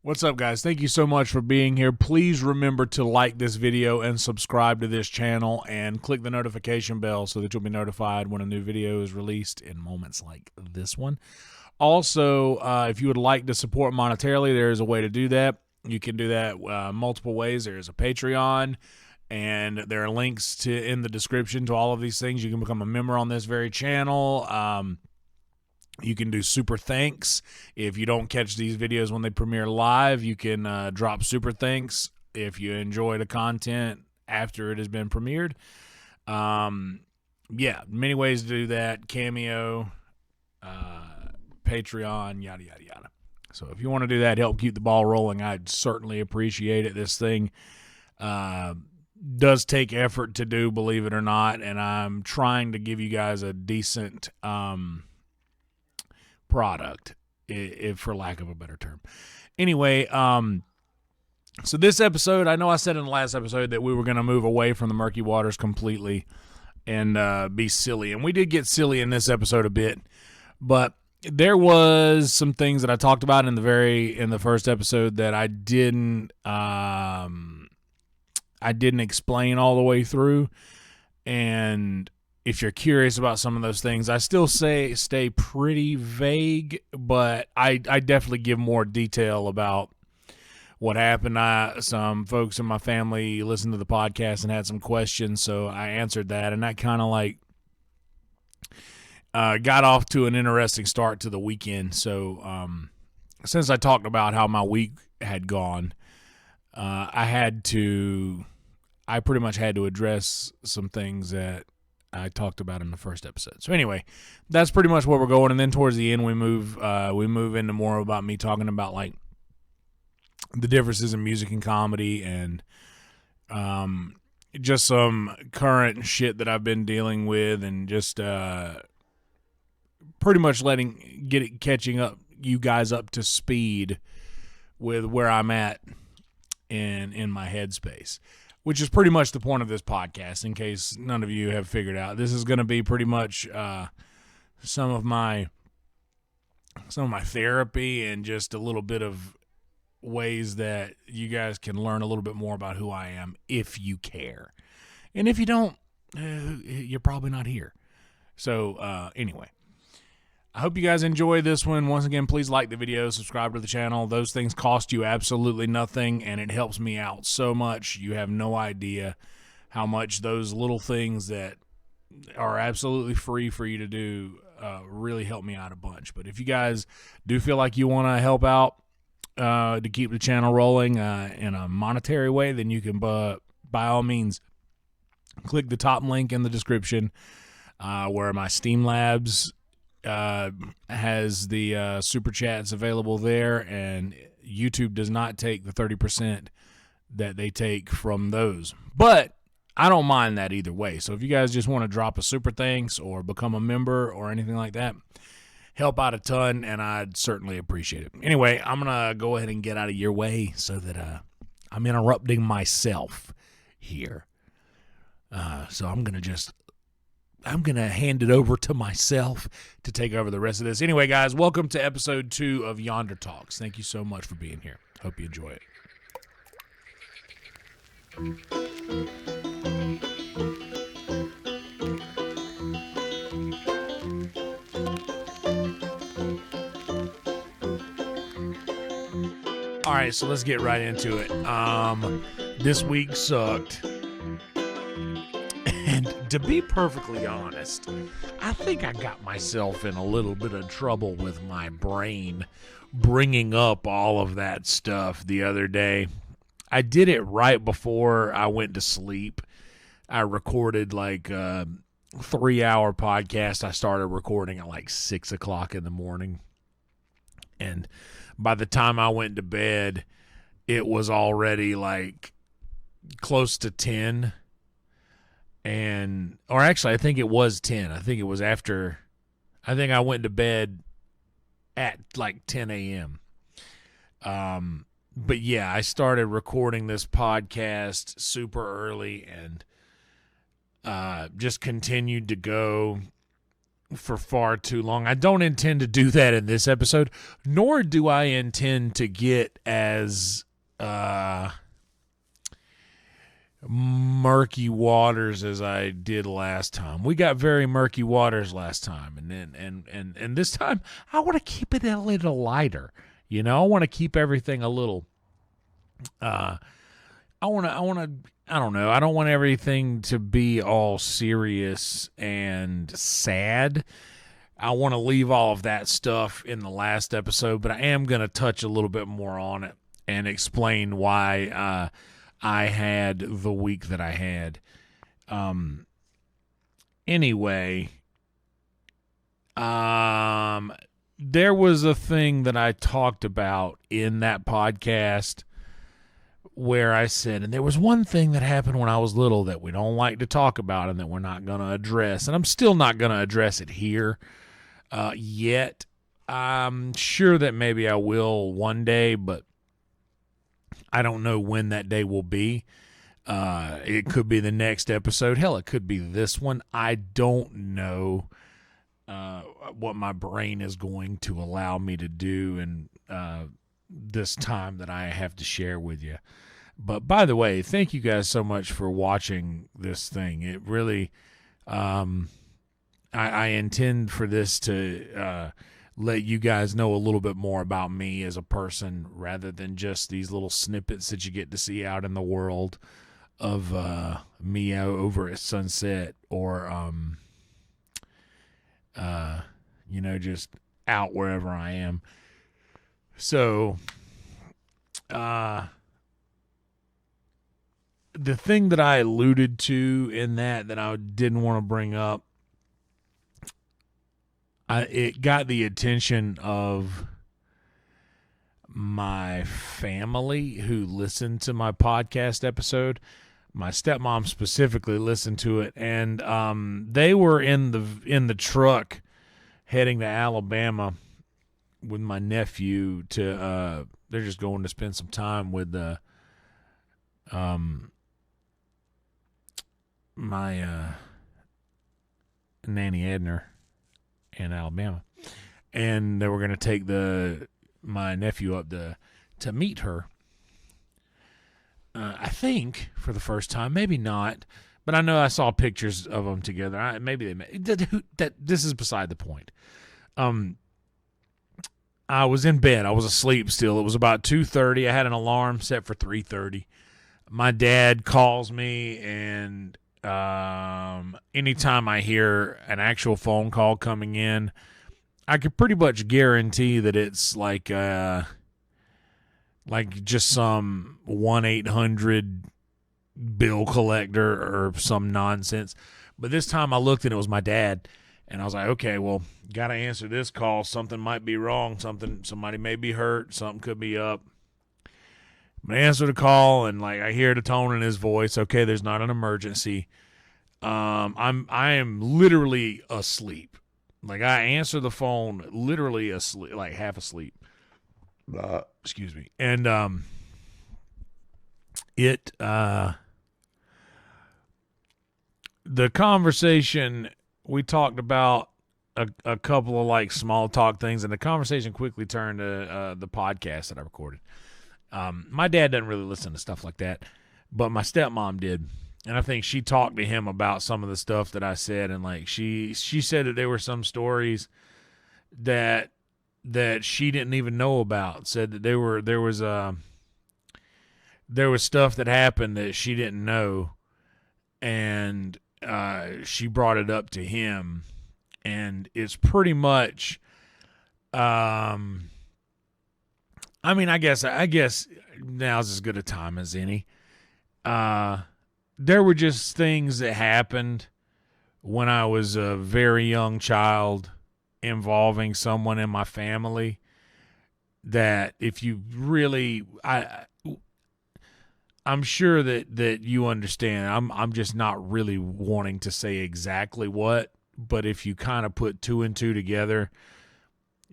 What's up, guys? Thank you so much for being here. Please remember to like this video and subscribe to this channel and click the notification bell so that you'll be notified when a new video is released in moments like this one. Also, if you would like to support monetarily, there is a way to do that. You can do that multiple ways. There is a Patreon, and there are links in the description to all of these things. You can become a member on this very channel. You can do super thanks. If you don't catch these videos when they premiere live, you can drop super thanks if you enjoy the content after it has been premiered. Yeah, many ways to do that. Cameo, Patreon, yada, yada, yada. So if you want to do that, help keep the ball rolling, I'd certainly appreciate it. This thing does take effort to do, believe it or not, and I'm trying to give you guys a decent product, if for lack of a better term. Anyway, so this episode, I know I said in the last episode that we were going to move away from the murky waters completely and be silly, and we did get silly in this episode a bit, but there was some things that I talked about in the first episode that I didn't explain all the way through. And if you're curious about some of those things, I still stay pretty vague, but I definitely give more detail about what happened. Some folks in my family listened to the podcast and had some questions, so I answered that, and that kind of got off to an interesting start to the weekend. So since I talked about how my week had gone, I pretty much had to address some things that I talked about in the first episode. So anyway, that's pretty much where we're going. And then towards the end, we move into more about me talking about like the differences in music and comedy, and just some current shit that I've been dealing with, and just pretty much catching up you guys up to speed with where I'm at in my headspace, which is pretty much the point of this podcast, in case none of you have figured out. This is going to be pretty much some of my therapy, and just a little bit of ways that you guys can learn a little bit more about who I am, if you care. And if you don't, you're probably not here. So anyway, I hope you guys enjoy this one. Once again, please like the video, subscribe to the channel. Those things cost you absolutely nothing, and it helps me out so much. You have no idea how much those little things that are absolutely free for you to do really help me out a bunch. But if you guys do feel like you want to help out to keep the channel rolling in a monetary way, then you can, by all means, click the top link in the description where my Steam Labs has the super chats available there, and YouTube does not take the 30% that they take from those, but I don't mind that either way. So if you guys just want to drop a super thanks or become a member or anything like that, help out a ton, and I'd certainly appreciate it. Anyway, I'm gonna go ahead and get out of your way so that I'm interrupting myself here. So I'm gonna hand it over to myself to take over the rest of this. Anyway, guys, welcome to episode 2 of Yonder Talks. Thank you so much for being here. Hope you enjoy it. All right, so let's get right into it. This week sucked. And to be perfectly honest, I think I got myself in a little bit of trouble with my brain bringing up all of that stuff the other day. I did it right before I went to sleep. I recorded like a 3-hour podcast. I started recording at like 6 o'clock in the morning. And by the time I went to bed, it was already like close to 10. Or actually, I think it was 10. I think it was after. I think I went to bed at like 10 a.m. But yeah, I started recording this podcast super early and just continued to go for far too long. I don't intend to do that in this episode, nor do I intend to get as murky waters as I did last time. We got very murky waters last time, and this time I want to keep it a little lighter. You know, I want to keep everything a little. I don't know. I don't want everything to be all serious and sad. I want to leave all of that stuff in the last episode, but I am going to touch a little bit more on it and explain why I had the week that I had. Anyway, there was a thing that I talked about in that podcast where I said, and there was one thing that happened when I was little that we don't like to talk about and that we're not going to address, and I'm still not going to address it here yet. I'm sure that maybe I will one day, but I don't know when that day will be. It could be the next episode. Hell, it could be this one. I don't know what my brain is going to allow me to do in this time that I have to share with you. But by the way, thank you guys so much for watching this thing. It really, I intend for this to let you guys know a little bit more about me as a person rather than just these little snippets that you get to see out in the world of me over at Sunset or, just out wherever I am. So, the thing that I alluded to in that I didn't want to bring up, it got the attention of my family who listened to my podcast episode. My stepmom specifically listened to it, and they were in the truck heading to Alabama with my nephew to they're just going to spend some time with my Nanny Edner in Alabama, and they were going to take my nephew up to meet her. I think for the first time, maybe not, but I know I saw pictures of them together. Maybe this is beside the point. I was in bed. I was asleep still. It was about 2:30. I had an alarm set for 3:30. My dad calls me, and anytime I hear an actual phone call coming in, I could pretty much guarantee that it's like just some 1-800 bill collector or some nonsense. But this time I looked and it was my dad, and I was like, okay, well, got to answer this call. Something might be wrong. Somebody may be hurt. Something could be up. I answer the call, and I hear the tone in his voice. Okay, there's not an emergency. I am literally asleep. I answer the phone literally asleep, half asleep. Excuse me. And the conversation, we talked about a couple of small talk things, and the conversation quickly turned to the podcast that I recorded. My dad doesn't really listen to stuff like that, but my stepmom did. And I think she talked to him about some of the stuff that I said, and she said that there were some stories that she didn't even know about. Said that there was stuff that happened that she didn't know, and she brought it up to him, and it's pretty much I guess now's as good a time as any. There were just things that happened when I was a very young child involving someone in my family that if you really, I'm sure that you understand. I'm just not really wanting to say exactly what, but if you kind of put two and two together,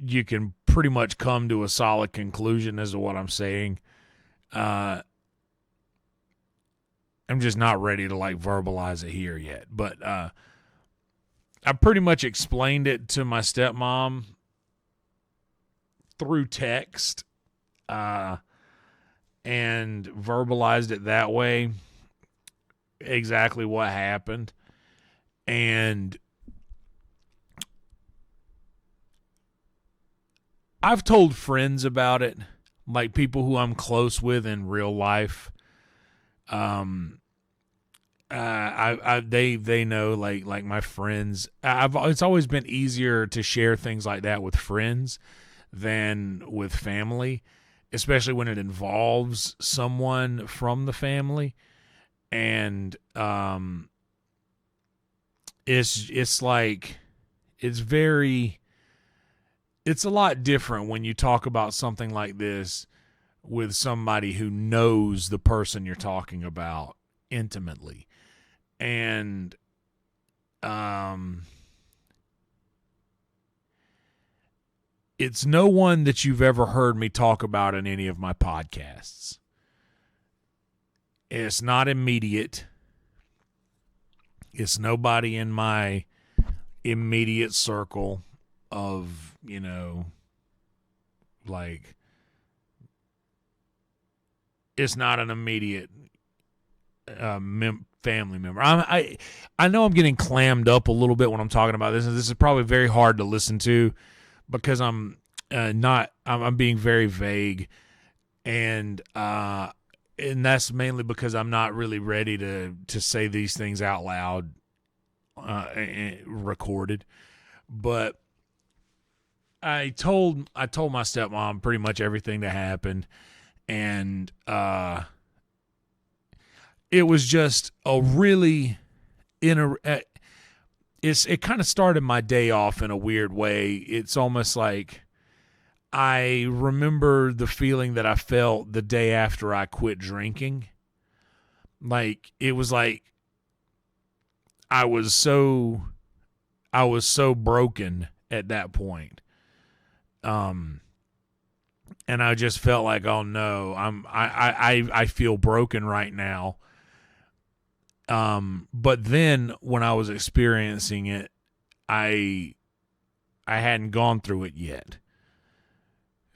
you can pretty much come to a solid conclusion as to what I'm saying. I'm just not ready to verbalize it here yet. But I pretty much explained it to my stepmom through text, and verbalized it that way, exactly what happened. And I've told friends about it, like people who I'm close with in real life. They know, like my friends. It's always been easier to share things like that with friends than with family, especially when it involves someone from the family. And it's like it's a lot different when you talk about something like this with somebody who knows the person you're talking about intimately. And it's no one that you've ever heard me talk about in any of my podcasts. It's not immediate. It's nobody in my immediate circle of, like, it's not an immediate family member. I know I'm getting clammed up a little bit when I'm talking about this, and this is probably very hard to listen to because I'm being very vague, and that's mainly because I'm not really ready to say these things out loud, recorded. But I told my stepmom pretty much everything that happened, and it was just a really it kind of started my day off in a weird way. It's almost like I remember the feeling that I felt the day after I quit drinking. Like, it was like I was so broken at that point. And I just felt like, oh no, I feel broken right now. But then when I was experiencing it, I hadn't gone through it yet.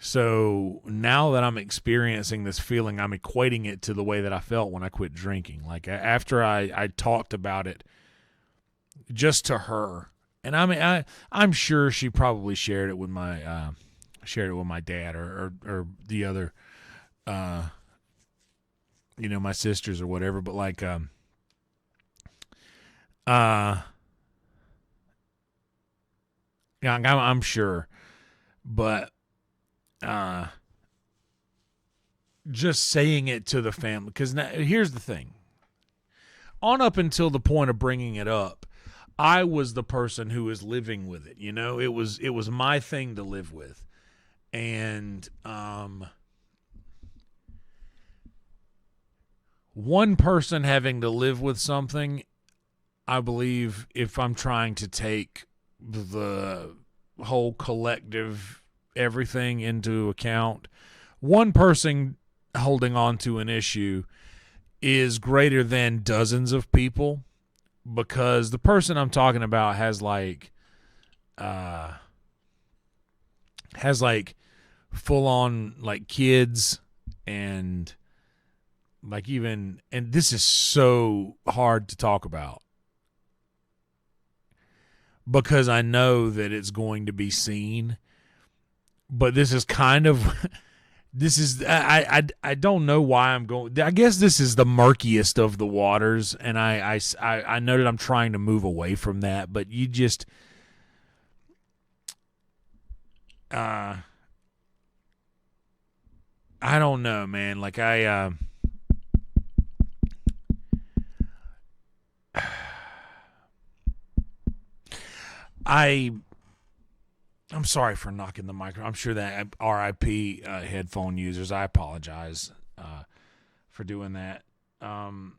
So now that I'm experiencing this feeling, I'm equating it to the way that I felt when I quit drinking. Like, after I talked about it just to her, and I mean, I'm sure she probably shared it with my dad or the other, my sisters or whatever. But like, yeah, I'm sure, but just saying it to the family, because here's the thing. On up until the point of bringing it up, I was the person who was living with it. It was my thing to live with, and one person having to live with something, I believe, if I'm trying to take the whole collective everything into account, one person holding on to an issue is greater than dozens of people, because the person I'm talking about has like full on like kids, and like, even, and this is so hard to talk about because I know that it's going to be seen, but this is kind of I don't know why I'm going. I guess this is the murkiest of the waters, and I know that I'm trying to move away from that, but you just I don't know, man. Like, I'm sorry for knocking the microphone. I'm sure that RIP headphone users, I apologize for doing that. I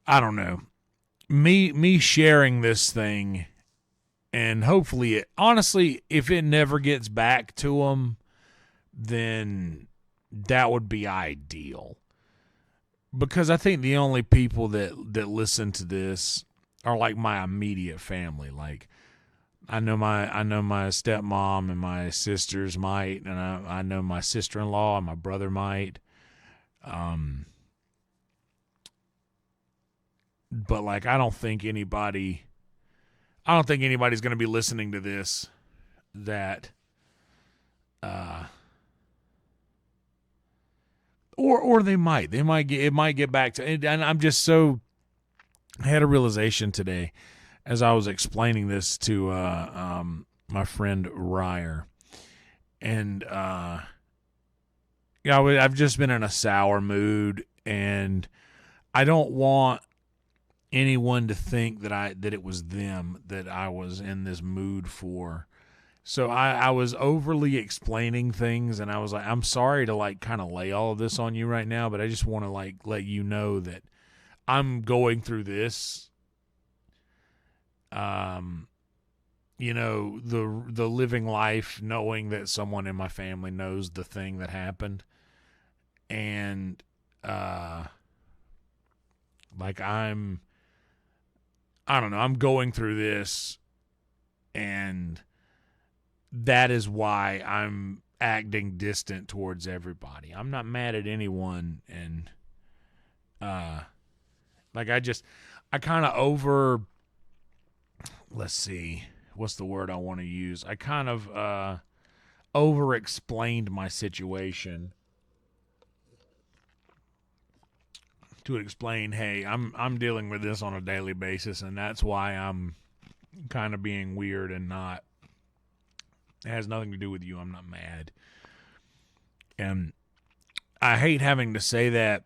don't know. Me sharing this thing, and hopefully honestly, if it never gets back to them, then that would be ideal. because I think the only people that listen to this are like my immediate family. Like I know my stepmom and my sisters might, and I know my sister-in-law and my brother might. Um, but like I don't think anybody's going to be listening to this that uh or they might get it might get back to, and I'm just so, I had a realization today as I was explaining this to my friend Ryer, and yeah, I've just been in a sour mood, and I don't want anyone to think that it was them that I was in this mood for. So I was overly explaining things, and I was like, I'm sorry to like kind of lay all of this on you right now, but I just want to like let you know that I'm going through this. Um, the living life knowing that someone in my family knows the thing that happened, and uh like I don't know, I'm going through this, and that is why I'm acting distant towards everybody. I'm not mad at anyone, and uh like I kind of let's see, what's the word I want to use? I kind of over explained my situation to explain, hey, I'm dealing with this on a daily basis, and that's why I'm kind of being weird, and not, it has nothing to do with you. I'm not mad. And I hate having to say that,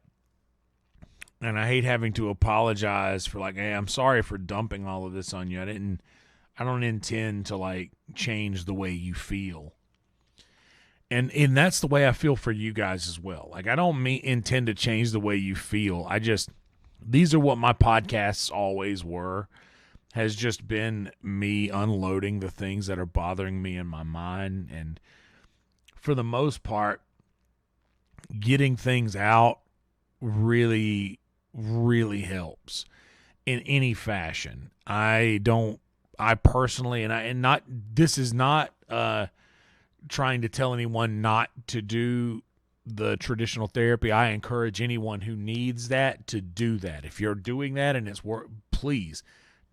and I hate having to apologize for like, hey, I'm sorry for dumping all of this on you. I don't intend to like change the way you feel. And that's the way I feel for you guys as well. Like, I don't intend to change the way you feel. These are what my podcasts always were. Has just been me unloading the things that are bothering me in my mind, and for the most part, getting things out really, really helps in any fashion. I personally, and not, this is not trying to tell anyone not to do the traditional therapy. I encourage anyone who needs that to do that. If you're doing that and it's work, please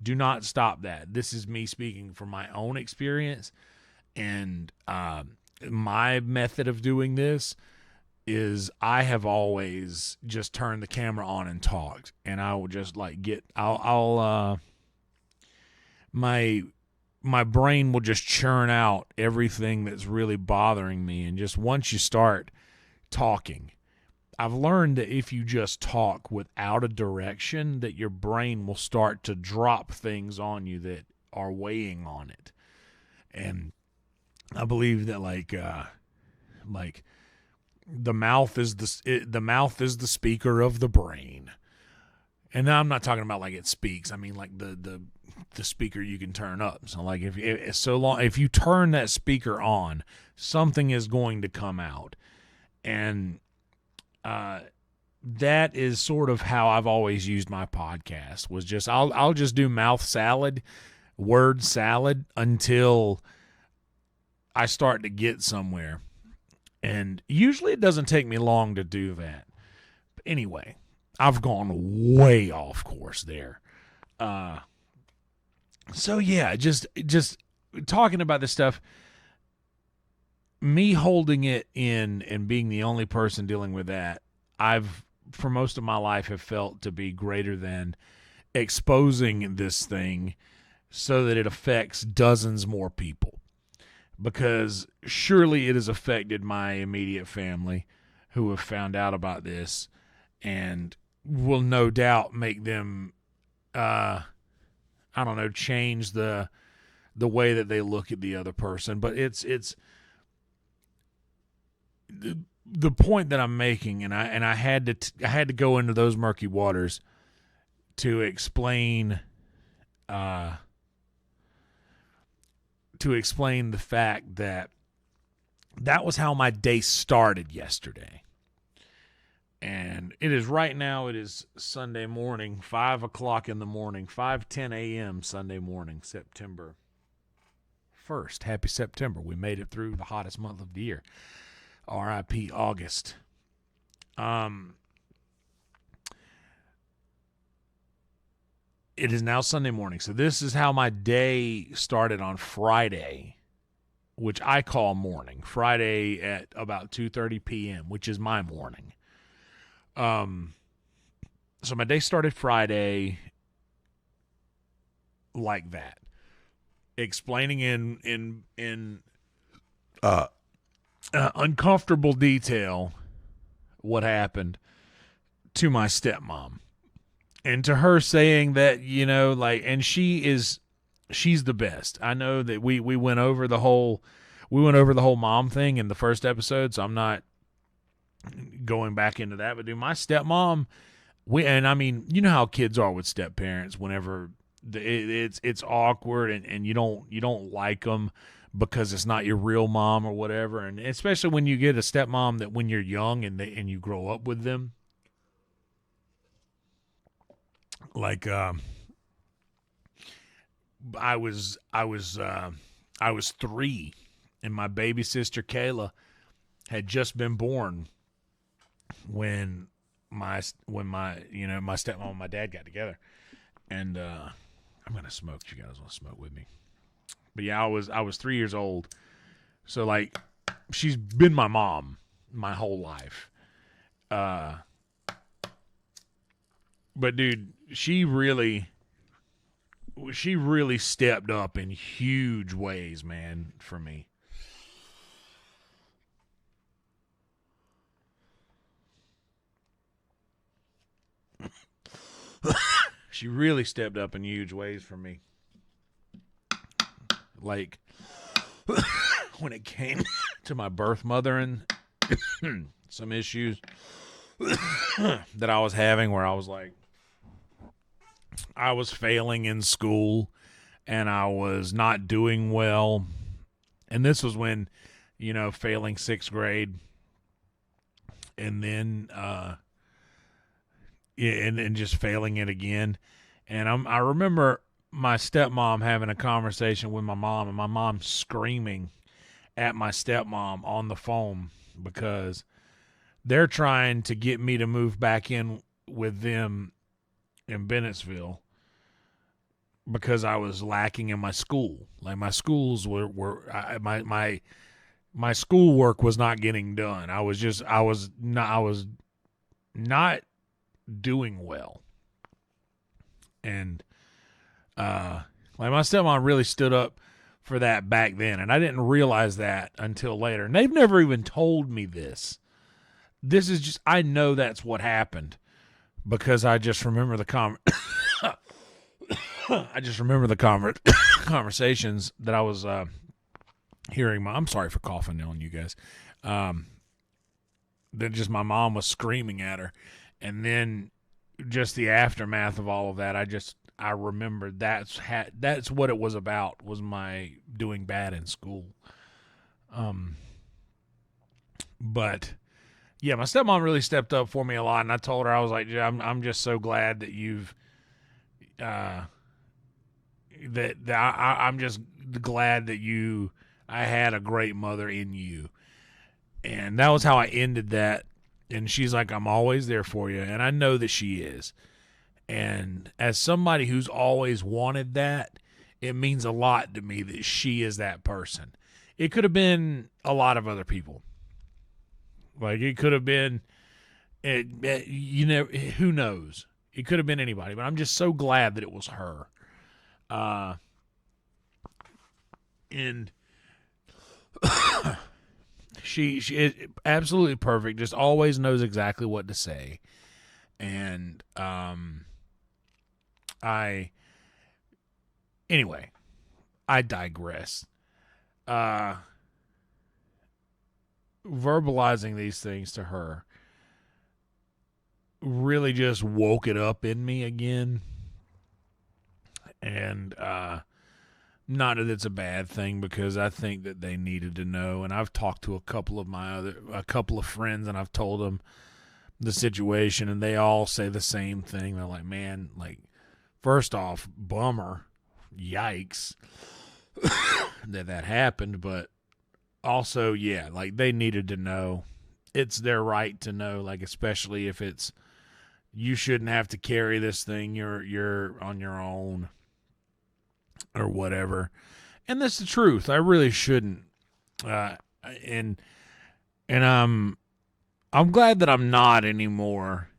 do not stop that. This is me speaking from my own experience, and my method of doing this is I have always just turned the camera on and talked, and I will just like my brain will just churn out everything that's really bothering me. And just once you start talking, I've learned that if you just talk without a direction, that your brain will start to drop things on you that are weighing on it. And I believe that like the mouth is the mouth is the speaker of the brain. And now I'm not talking about like it speaks. I mean like the speaker you can turn up. So like if you turn that speaker on, something is going to come out. And that is sort of how I've always used my podcast, was just I'll just do mouth salad, word salad, until I start to get somewhere. And usually it doesn't take me long to do that. But anyway, I've gone way off course there. So yeah, just talking about this stuff, me holding it in and being the only person dealing with that, I've for most of my life have felt to be greater than exposing this thing so that it affects dozens more people. Because surely it has affected my immediate family who have found out about this, and will no doubt make them I don't know, change the way that they look at the other person. But it's the point that I'm making, and I had to go into those murky waters to explain the fact that was how my day started yesterday. And it is right now, it is Sunday morning, 5 o'clock in the morning, 5:10 a.m. Sunday morning, September 1st. Happy September. We made it through the hottest month of the year. R.I.P. August. It is now Sunday morning. So this is how my day started on Friday, which I call morning. Friday at about 2:30 p.m., which is my morning. So my day started Friday like that, explaining in uncomfortable detail what happened to my stepmom, and to her saying that, and she's the best. I know that we went over the whole mom thing in the first episode, so I'm not going back into that. But dude, my stepmom, you know how kids are with step parents. Whenever it's awkward and you don't like them because it's not your real mom or whatever, and especially when you get a stepmom that when you're young and you grow up with them. Like I was 3, and my baby sister Kayla had just been born when my stepmom and my dad got together. And I'm gonna smoke. You guys want to smoke with me? But yeah, I was 3 years old, so like she's been my mom my whole life. But dude, she really stepped up in huge ways, man, for me. She really stepped up in huge ways for me. Like when it came to my birth mother and some issues that I was having, where I was like, I was failing in school and I was not doing well. And this was when, failing 6th grade, and then and just failing it again. And I remember my stepmom having a conversation with my mom, and my mom screaming at my stepmom on the phone because they're trying to get me to move back in with them in Bennettsville because I was lacking in my school. Like my schools my schoolwork was not getting done. I was not doing well. And my stepmom really stood up for that back then, and I didn't realize that until later. And they've never even told me this. This is just, I know that's what happened because I just remember the conversations that I was hearing. I'm sorry for coughing on you guys. That just my mom was screaming at her, and then just the aftermath of all of that. I remembered that's what it was about, was my doing bad in school. But yeah, my stepmom really stepped up for me a lot, and I told her, I was like, I'm just so glad that you've I'm just glad that I had a great mother in you. And that was how I ended that. And she's like, I'm always there for you. And I know that she is. And as somebody who's always wanted that, it means a lot to me that she is that person. It could have been a lot of other people. Like, it could have been, who knows? It could have been anybody. But I'm just so glad that it was her. And she is absolutely perfect. Just always knows exactly what to say. And I digress. Verbalizing these things to her really just woke it up in me again. And not that it's a bad thing, because I think that they needed to know. And I've talked to a couple of friends, and I've told them the situation, and they all say the same thing. They're like, man, like, first off, bummer, yikes that happened, but also, yeah, like, they needed to know. It's their right to know, like, especially if it's, you shouldn't have to carry this thing, you're on your own or whatever. And that's the truth. I really shouldn't. And I'm glad that I'm not anymore.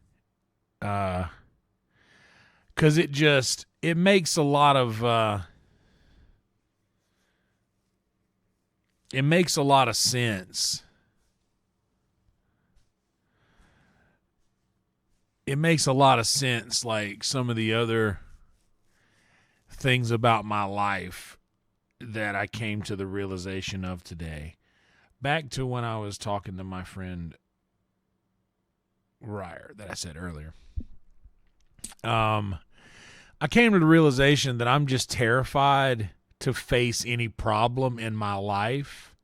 'Cause it makes a lot of sense. It makes a lot of sense, like some of the other things about my life that I came to the realization of today. Back to when I was talking to my friend Ryer that I said earlier. I came to the realization that I'm just terrified to face any problem in my life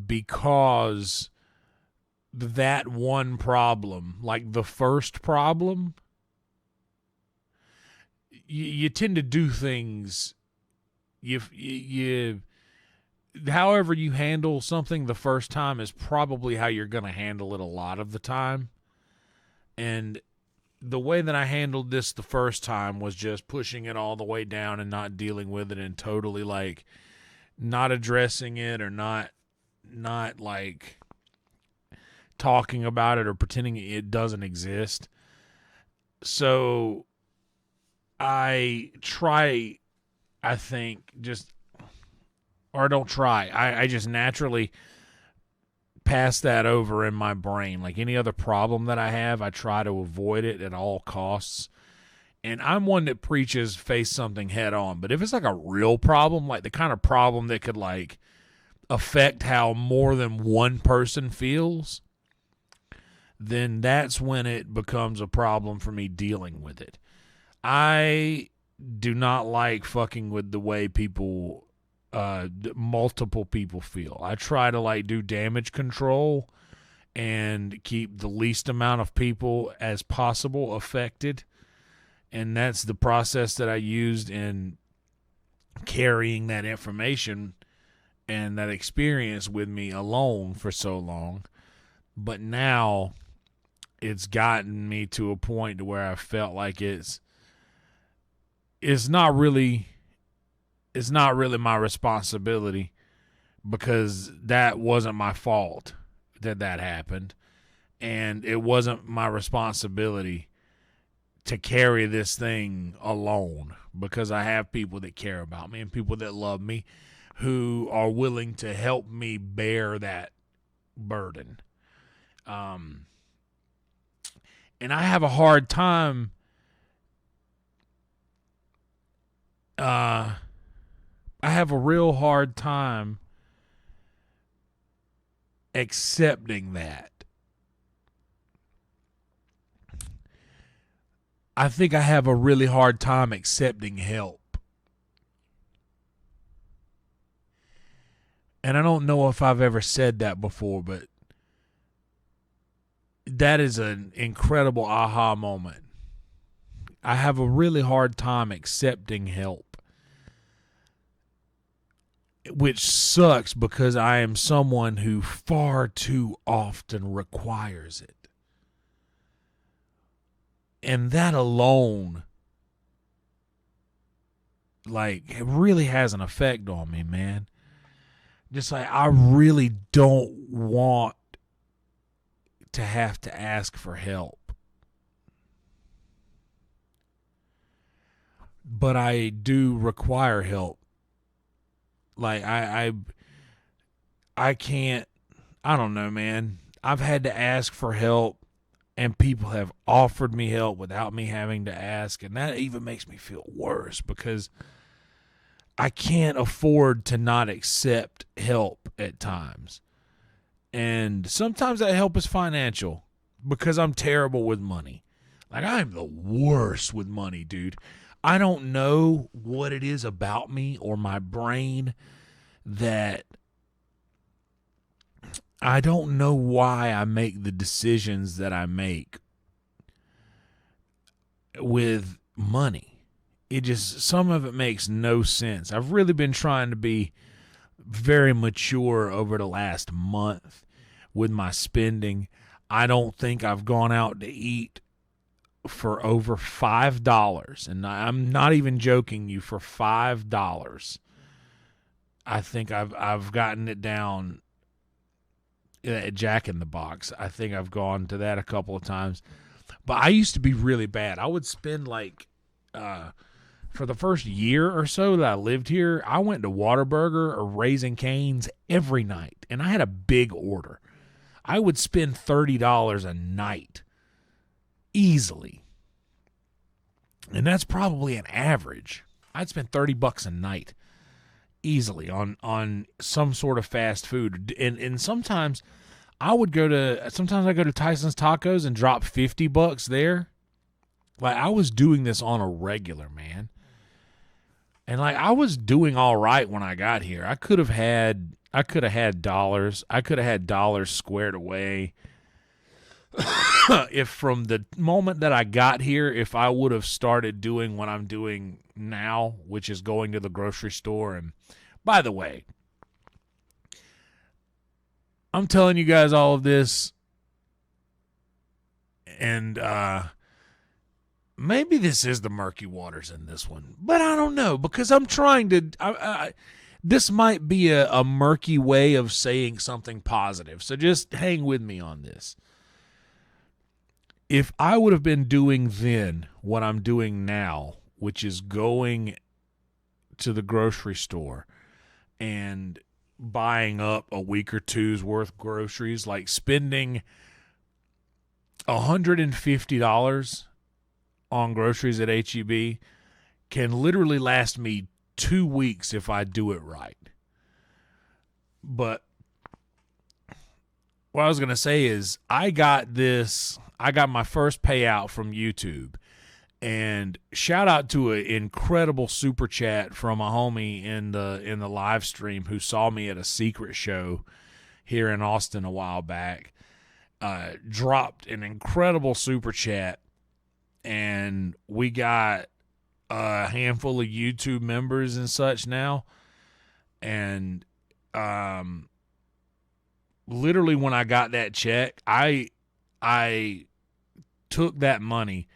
because that one problem, like the first problem, you tend to do things, you however you handle something the first time is probably how you're going to handle it a lot of the time. And the way that I handled this the first time was just pushing it all the way down and not dealing with it, and totally like not addressing it, or not like talking about it or pretending it doesn't exist. So I just naturally pass that over in my brain. Like any other problem that I have, I try to avoid it at all costs. And I'm one that preaches face something head on. But if it's like a real problem, like the kind of problem that could like affect how more than one person feels, then that's when it becomes a problem for me dealing with it. I do not like fucking with the way multiple people feel. I try to like do damage control and keep the least amount of people as possible affected. And that's the process that I used in carrying that information and that experience with me alone for so long. But now it's gotten me to a point to where I felt like it's not really my responsibility, because that wasn't my fault that happened, and it wasn't my responsibility to carry this thing alone, because I have people that care about me and people that love me who are willing to help me bear that burden. And I have a hard time I have a real hard time accepting that. I think I have a really hard time accepting help. And I don't know if I've ever said that before, but that is an incredible aha moment. I have a really hard time accepting help, which sucks because I am someone who far too often requires it. And that alone, like, it really has an effect on me, man. Just like, I really don't want to have to ask for help. But I do require help. Like, I can't, I don't know, man. I've had to ask for help, and people have offered me help without me having to ask. And that even makes me feel worse, because I can't afford to not accept help at times. And sometimes that help is financial, because I'm terrible with money. Like, I'm the worst with money, dude. I don't know what it is about me or my brain that I don't know why I make the decisions that I make with money. It just, some of it makes no sense. I've really been trying to be very mature over the last month with my spending. I don't think I've gone out to eat for over $5, and I'm not even joking you, for $5. I think I've gotten it down at Jack in the Box. I think I've gone to that a couple of times. But I used to be really bad. I would spend like for the first year or so that I lived here, I went to Whataburger or Raising Cane's every night, and I had a big order. I would spend $30 a night easily. And that's probably an average. I'd spend $30 a night easily on some sort of fast food. And sometimes I go to Tyson's Tacos and drop $50 there. Like, I was doing this on a regular, man. And like, I was doing all right when I got here. I could have had dollars. I could have had dollars squared away. If from the moment that I got here, if I would have started doing what I'm doing now, which is going to the grocery store. And by the way, I'm telling you guys all of this, and maybe this is the murky waters in this one, but I don't know, because I'm trying to this might be a murky way of saying something positive, so just hang with me on this. If I would have been doing then what I'm doing now, which is going to the grocery store and buying up a week or two's worth of groceries, like spending $150 on groceries at H-E-B can literally last me 2 weeks if I do it right. But what I was going to say is, I got my first payout from YouTube, and shout out to an incredible super chat from a homie in the live stream who saw me at a secret show here in Austin a while back. Dropped an incredible super chat, and we got a handful of YouTube members and such now. And literally when I got that check, I took that money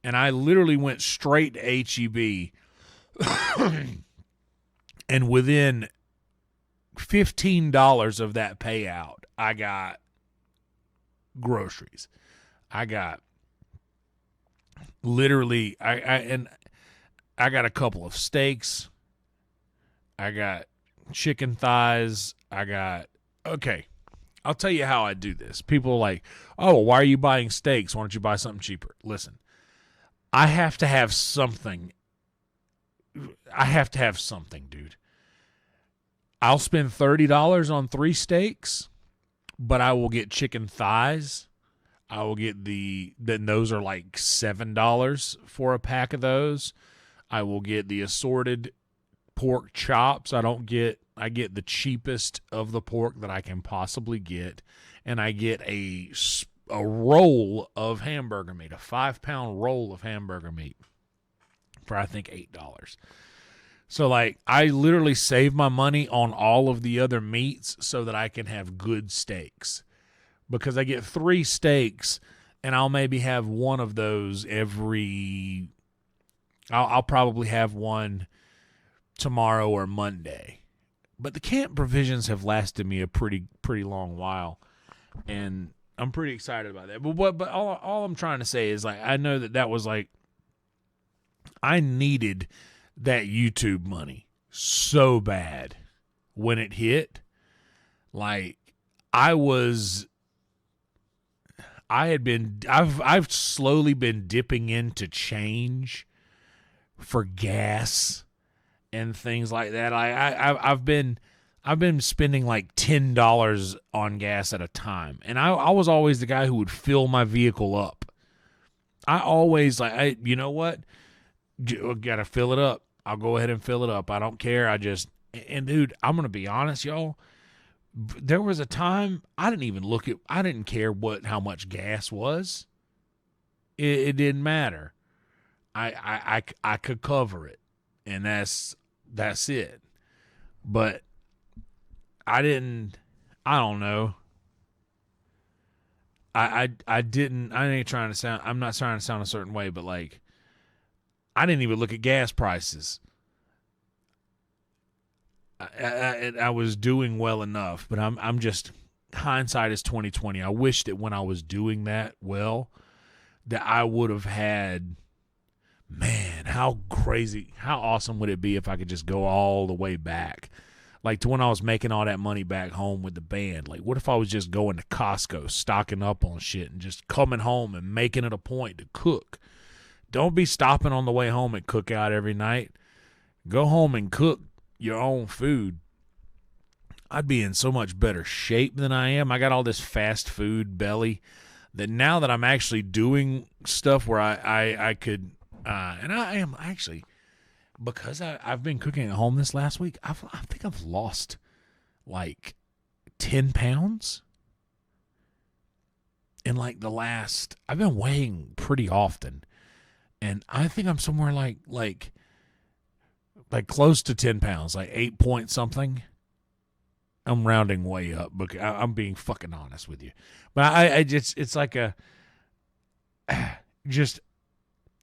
and I literally went straight to H-E-B. And within $15 of that payout, I got groceries. I got literally, I got a couple of steaks. I got chicken thighs. Okay, I'll tell you how I do this. People are like, oh, why are you buying steaks? Why don't you buy something cheaper? Listen, I have to have something. Dude. I'll spend $30 on 3 steaks, but I will get chicken thighs. I will get then those are like $7 for a pack of those. I will get the assorted pork chops. I get the cheapest of the pork that I can possibly get, and I get a roll of hamburger meat, a 5-pound roll of hamburger meat for I think $8. So like, I literally save my money on all of the other meats so that I can have good steaks, because I get 3 steaks and I'll maybe have one of those I'll probably have one tomorrow or Monday. But the camp provisions have lasted me a pretty long while, and I'm pretty excited about that. But all I'm trying to say is, like, I know that was like, I needed that YouTube money so bad when it hit. Like, I've slowly been dipping into change for gas and things like that. I've been spending like $10 on gas at a time, and I was always the guy who would fill my vehicle up. I always you know what? Gotta fill it up. I'll go ahead and fill it up. I don't care. And dude, I'm gonna be honest, y'all. There was a time I didn't care how much gas was. It didn't matter. I could cover it, and that's it. But I didn't. I don't know. I didn't. I ain't trying to sound. I'm not trying to sound a certain way, but like, I didn't even look at gas prices. I was doing well enough, but I'm just, hindsight is 2020. I wish that when I was doing that well, that I would have had, man, how crazy, how awesome would it be if I could just go all the way back, like to when I was making all that money back home with the band. Like, what if I was just going to Costco, stocking up on shit, and just coming home and making it a point to cook? Don't be stopping on the way home and cook out every night. Go home and cook your own food. I'd be in so much better shape than I am. I got all this fast food belly that now that I'm actually doing stuff where I could, and I am actually, because I've been cooking at home this last week, I think I've lost like 10 pounds in like the last, I've been weighing pretty often, and I think I'm somewhere like close to 10 pounds, like 8 point something. I'm rounding way up, but I'm being fucking honest with you. But I just, it's like just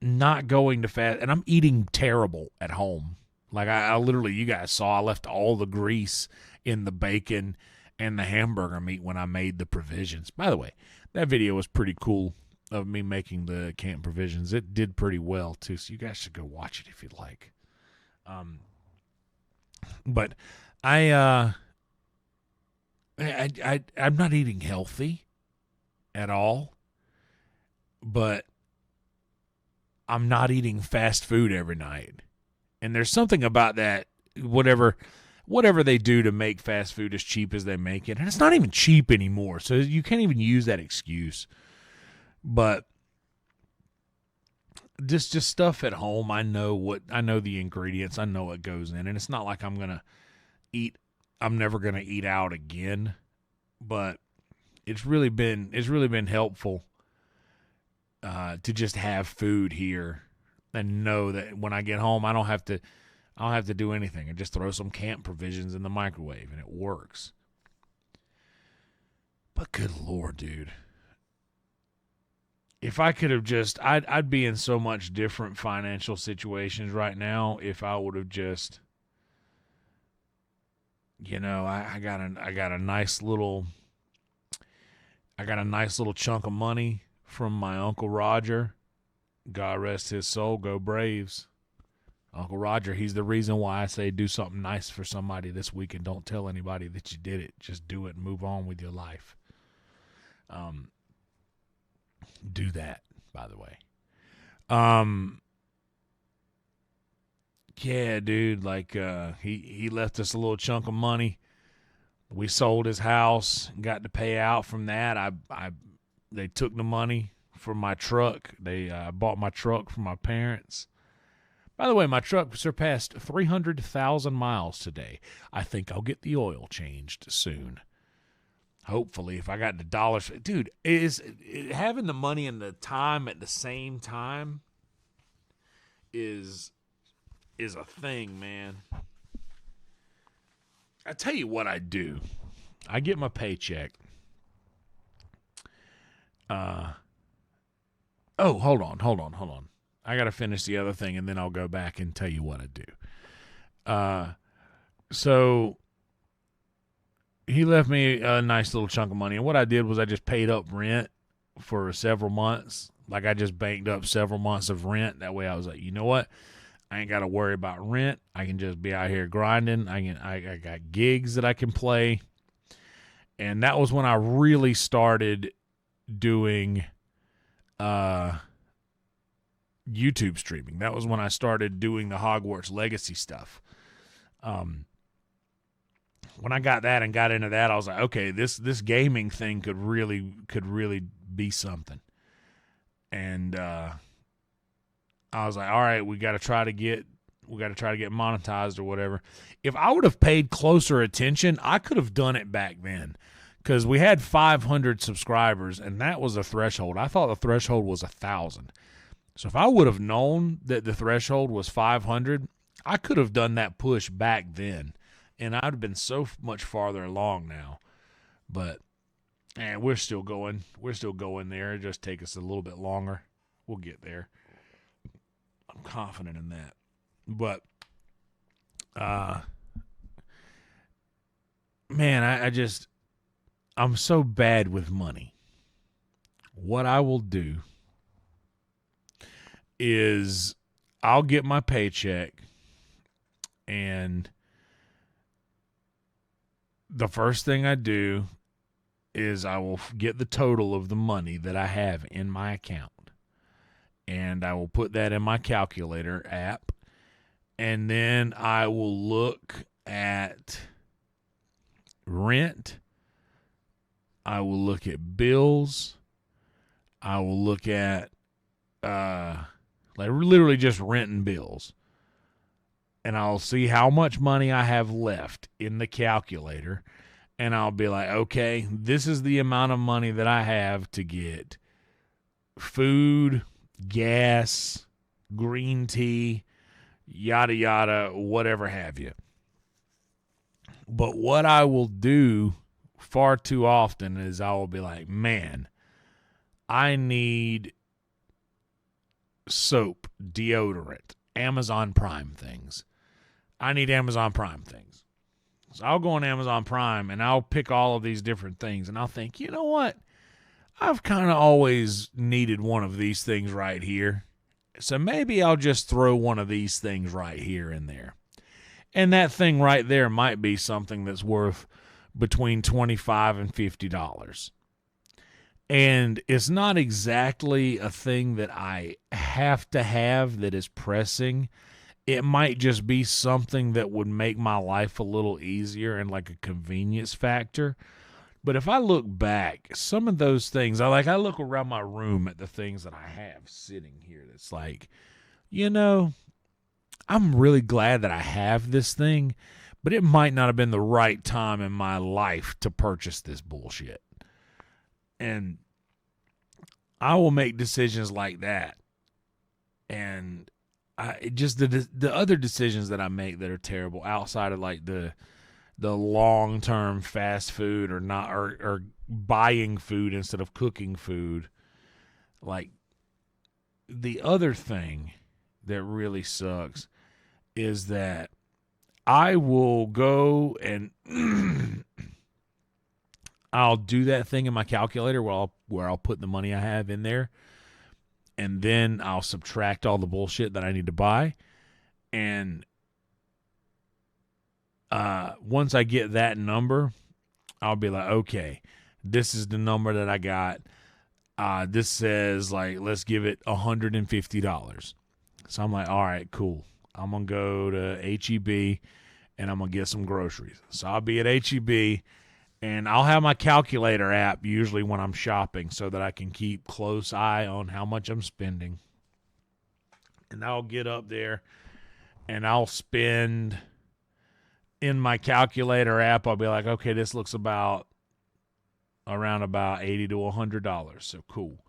not going to fast, and I'm eating terrible at home. Like I literally, you guys saw, I left all the grease in the bacon and the hamburger meat when I made the provisions. By the way, that video was pretty cool of me making the camp provisions. It did pretty well too, so you guys should go watch it if you'd like. But I'm not eating healthy at all, but I'm not eating fast food every night. And there's something about that, whatever they do to make fast food as cheap as they make it. And it's not even cheap anymore, so you can't even use that excuse. But just stuff at home, I know the ingredients, I know what goes in, and it's not like I'm never gonna eat out again, but it's really been helpful to just have food here and know that when I get home I don't have to do anything. I just throw some camp provisions in the microwave and it works. But good Lord, dude. If I could have just, I'd be in so much different financial situations right now if I would have just, I got a nice little chunk of money from my Uncle Roger. God rest his soul. Go Braves. Uncle Roger, he's the reason why I say do something nice for somebody this week and don't tell anybody that you did it. Just do it and move on with your life. Do that, by the way. Yeah, dude, like he left us a little chunk of money. We sold his house, got to pay out from that. They took the money from my truck. They bought my truck from my parents. By the way, my truck surpassed 300,000 miles today. I think I'll get the oil changed soon. Hopefully, if I got the dollars. Dude, having the money and the time at the same time is a thing, man. I tell you what I do. I get my paycheck. Hold on. I got to finish the other thing, and then I'll go back and tell you what I do. So he left me a nice little chunk of money, and what I did was I just paid up rent for several months. Like, I just banked up several months of rent. That way I was like, you know what? I ain't got to worry about rent. I can just be out here grinding. I got gigs that I can play. And that was when I really started doing YouTube streaming. That was when I started doing the Hogwarts Legacy stuff. When I got that and got into that, I was like, okay, this gaming thing could really be something. And I was like, all right, we got to try to get We got to try to get monetized or whatever. If I would have paid closer attention, I could have done it back then, because we had 500 subscribers, and that was a threshold. I thought the threshold was 1,000. So if I would have known that the threshold was 500, I could have done that push back then, and I'd have been so much farther along now. But we're still going. We're still going there. It just take us a little bit longer. We'll get there. I'm confident in that. But, man, I'm so bad with money. What I will do is I'll get my paycheck, and the first thing I do is I will get the total of the money that I have in my account, and I will put that in my calculator app, and then I will look at rent. I will look at bills. I will look at like literally just rent and bills. And I'll see how much money I have left in the calculator. And I'll be like, okay, this is the amount of money that I have to get food, gas, green tea, yada, yada, whatever have you. But what I will do far too often is I will be like, man, I need soap, deodorant, Amazon Prime things. I need Amazon Prime things. So I'll go on Amazon Prime and I'll pick all of these different things, and I'll think, you know what? I've kind of always needed one of these things right here. So maybe I'll just throw one of these things right here in there. And that thing right there might be something that's worth between $25 and $50. And it's not exactly a thing that I have to have that is pressing. It might just be something that would make my life a little easier and like a convenience factor. But if I look back, some of those things, I look around my room at the things that I have sitting here. That's like, you know, I'm really glad that I have this thing, but it might not have been the right time in my life to purchase this bullshit. And I will make decisions like that. And the other decisions that I make that are terrible outside of like the long-term fast food or buying food instead of cooking food. Like, the other thing that really sucks is that I will go and I'll do that thing in my calculator where I'll put the money I have in there, and then I'll subtract all the bullshit that I need to buy. And once I get that number, I'll be like, okay, this is the number that I got. This says, like, let's give it $150. So I'm like, all right, cool. I'm going to go to H-E-B and I'm going to get some groceries. So I'll be at H-E-B and I'll have my calculator app usually when I'm shopping so that I can keep close eye on how much I'm spending. And I'll get up there and I'll spend in my calculator app. I'll be like, okay, this looks around about $80 to $100. So cool.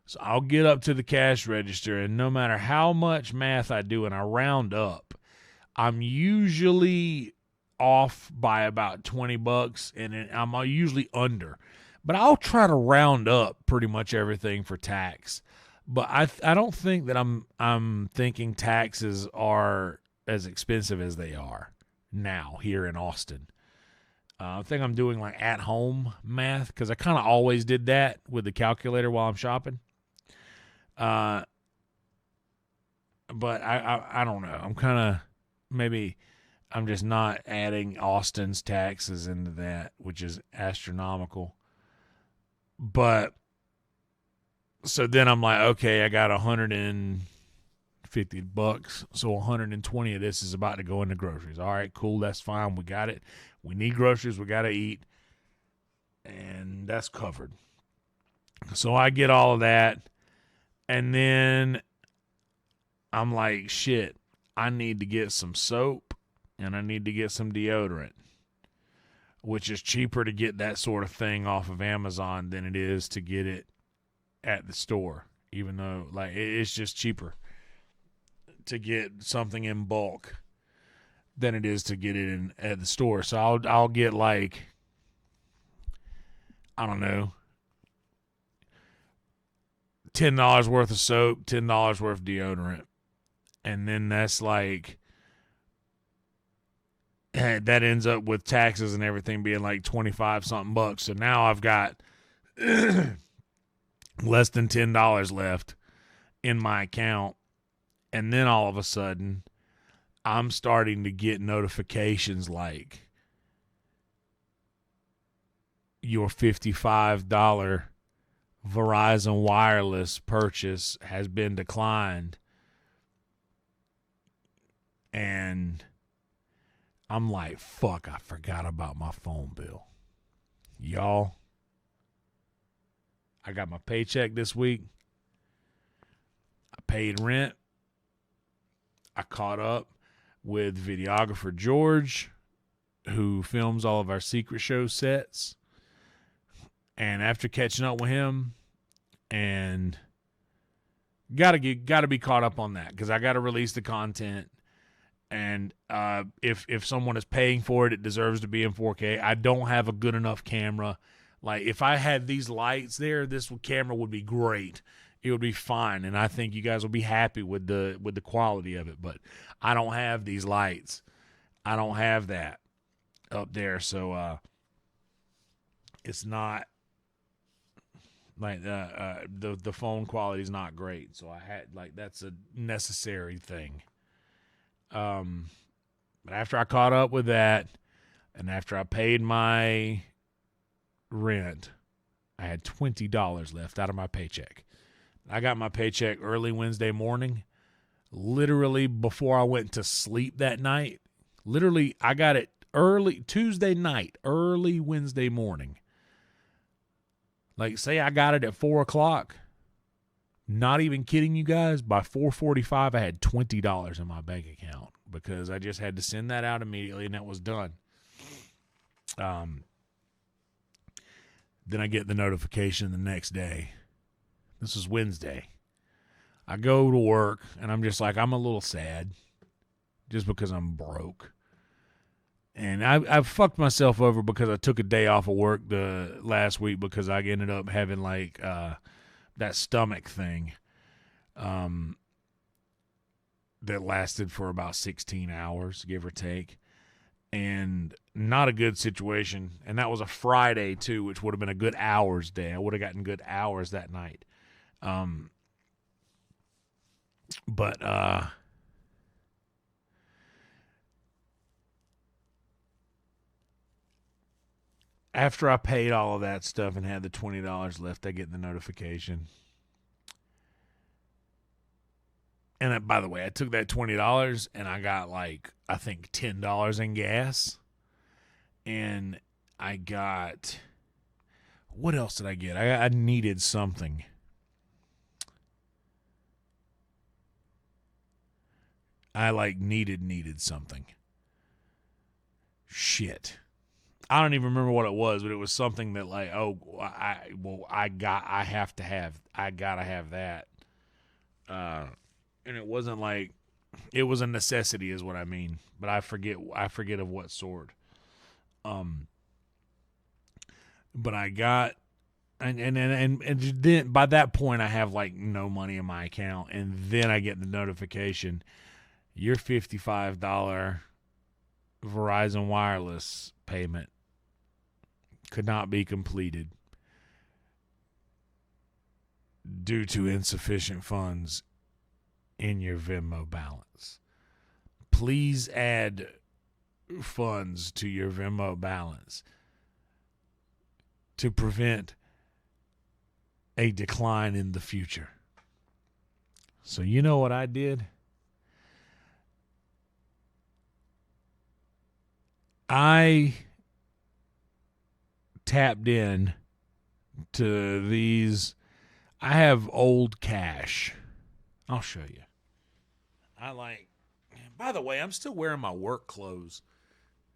So I'll get up to the cash register, and no matter how much math I do and I round up, I'm usually off by about $20, and I'm usually under. But I'll try to round up pretty much everything for tax. But I don't think that I'm thinking taxes are as expensive as they are now here in Austin. I think I'm doing like at-home math because I kind of always did that with the calculator while I'm shopping. But I don't know. I'm kind of maybe I'm just not adding Austin's taxes into that, which is astronomical. But so then I'm like, okay, I got $150, so 120 of this is about to go into groceries. All right, cool, that's fine. We got it. We need groceries. We got to eat, and that's covered. So I get all of that, and then I'm like, shit, I need to get some soap and I need to get some deodorant, which is cheaper to get that sort of thing off of Amazon than it is to get it at the store, even though like it's just cheaper to get something in bulk than it is to get it in at the store. So I'll get like, I don't know, $10 worth of soap, $10 worth of deodorant. And then that's like, that ends up with taxes and everything being like 25 something bucks. So now I've got less than $10 left in my account. And then all of a sudden, I'm starting to get notifications like your $55 Verizon wireless purchase has been declined. And I'm like, fuck, I forgot about my phone bill. Y'all, I got my paycheck this week. I paid rent. I caught up with videographer George, who films all of our secret show sets. And after catching up with him, and gotta be caught up on that because I gotta release the content. And if someone is paying for it, it deserves to be in 4K. I don't have a good enough camera. Like if I had these lights there, this camera would be great. It would be fine, and I think you guys will be happy with the quality of it. But I don't have these lights. I don't have that up there, so it's not like the phone quality is not great. So I had like that's a necessary thing. But after I caught up with that, and after I paid my rent, I had $20 left out of my paycheck. I got my paycheck early Wednesday morning, literally before I went to sleep that night. Literally, I got it early Tuesday night, early Wednesday morning. Like, say I got it at 4 o'clock. Not even kidding you guys. By 4:45, I had $20 in my bank account because I just had to send that out immediately, and that was done. Then I get the notification the next day. This is Wednesday. I go to work, and I'm just like, I'm a little sad just because I'm broke. And I've fucked myself over because I took a day off of work the last week because I ended up having like that stomach thing that lasted for about 16 hours, give or take. And not a good situation. And that was a Friday, too, which would have been a good hours day. I would have gotten good hours that night. But after I paid all of that stuff and had the $20 left, I get the notification. And by the way, I took that $20 and I got like, I think $10 in gas. And I got, what else did I get? I needed something. I like needed something. Shit. I don't even remember what it was, but it was something that like, I gotta have that. And it wasn't like, it was a necessity is what I mean, but I forget of what sort. But I got, and then by that point I have like no money in my account, and then I get the notification, your $55 Verizon wireless payment could not be completed due to insufficient funds in your Venmo balance. Please add funds to your Venmo balance to prevent a decline in the future. So you know what I did? I tapped in to these. I have old cash. I'll show you. I like, By the way, I'm still wearing my work clothes.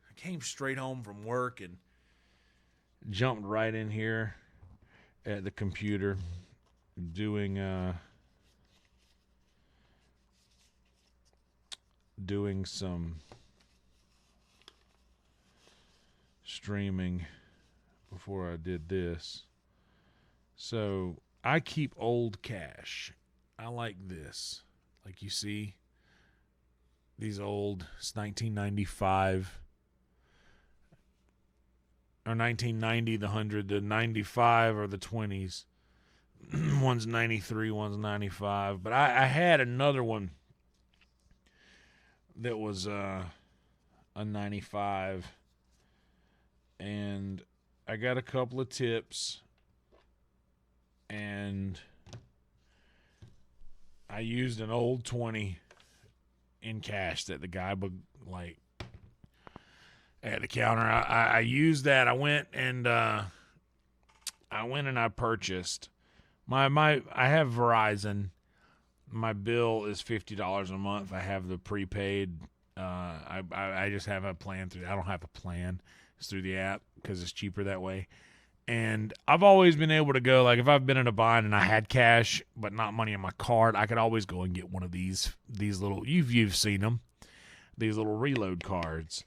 I came straight home from work and jumped right in here at the computer doing some streaming before I did this. So I keep old cash. I like this. Like you see, these old, it's 1995 or 1990, the 100, the 95 or the 20s. One's 93, one's 95. But I had another one that was a 95, and I got a couple of tips, and I used an old 20 in cash that the guy like at the counter. I used that. I went and I purchased my I have Verizon. My bill is $50 a month. I have the prepaid. I just have a plan through. I don't have a plan. It's through the app because it's cheaper that way. And I've always been able to go, like, if I've been in a bind and I had cash but not money in my card, I could always go and get one of these little, you've seen them, these little reload cards.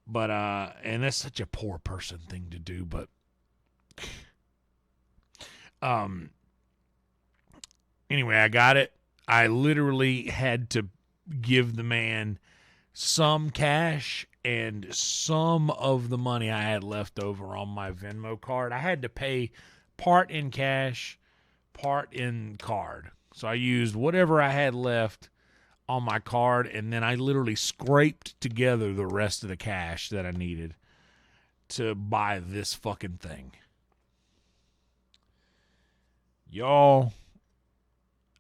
But and that's such a poor person thing to do, but anyway, I got it. I literally had to give the man some cash and some of the money I had left over on my Venmo card. I had to pay part in cash, part in card. So I used whatever I had left on my card, and then I literally scraped together the rest of the cash that I needed to buy this fucking thing. Y'all,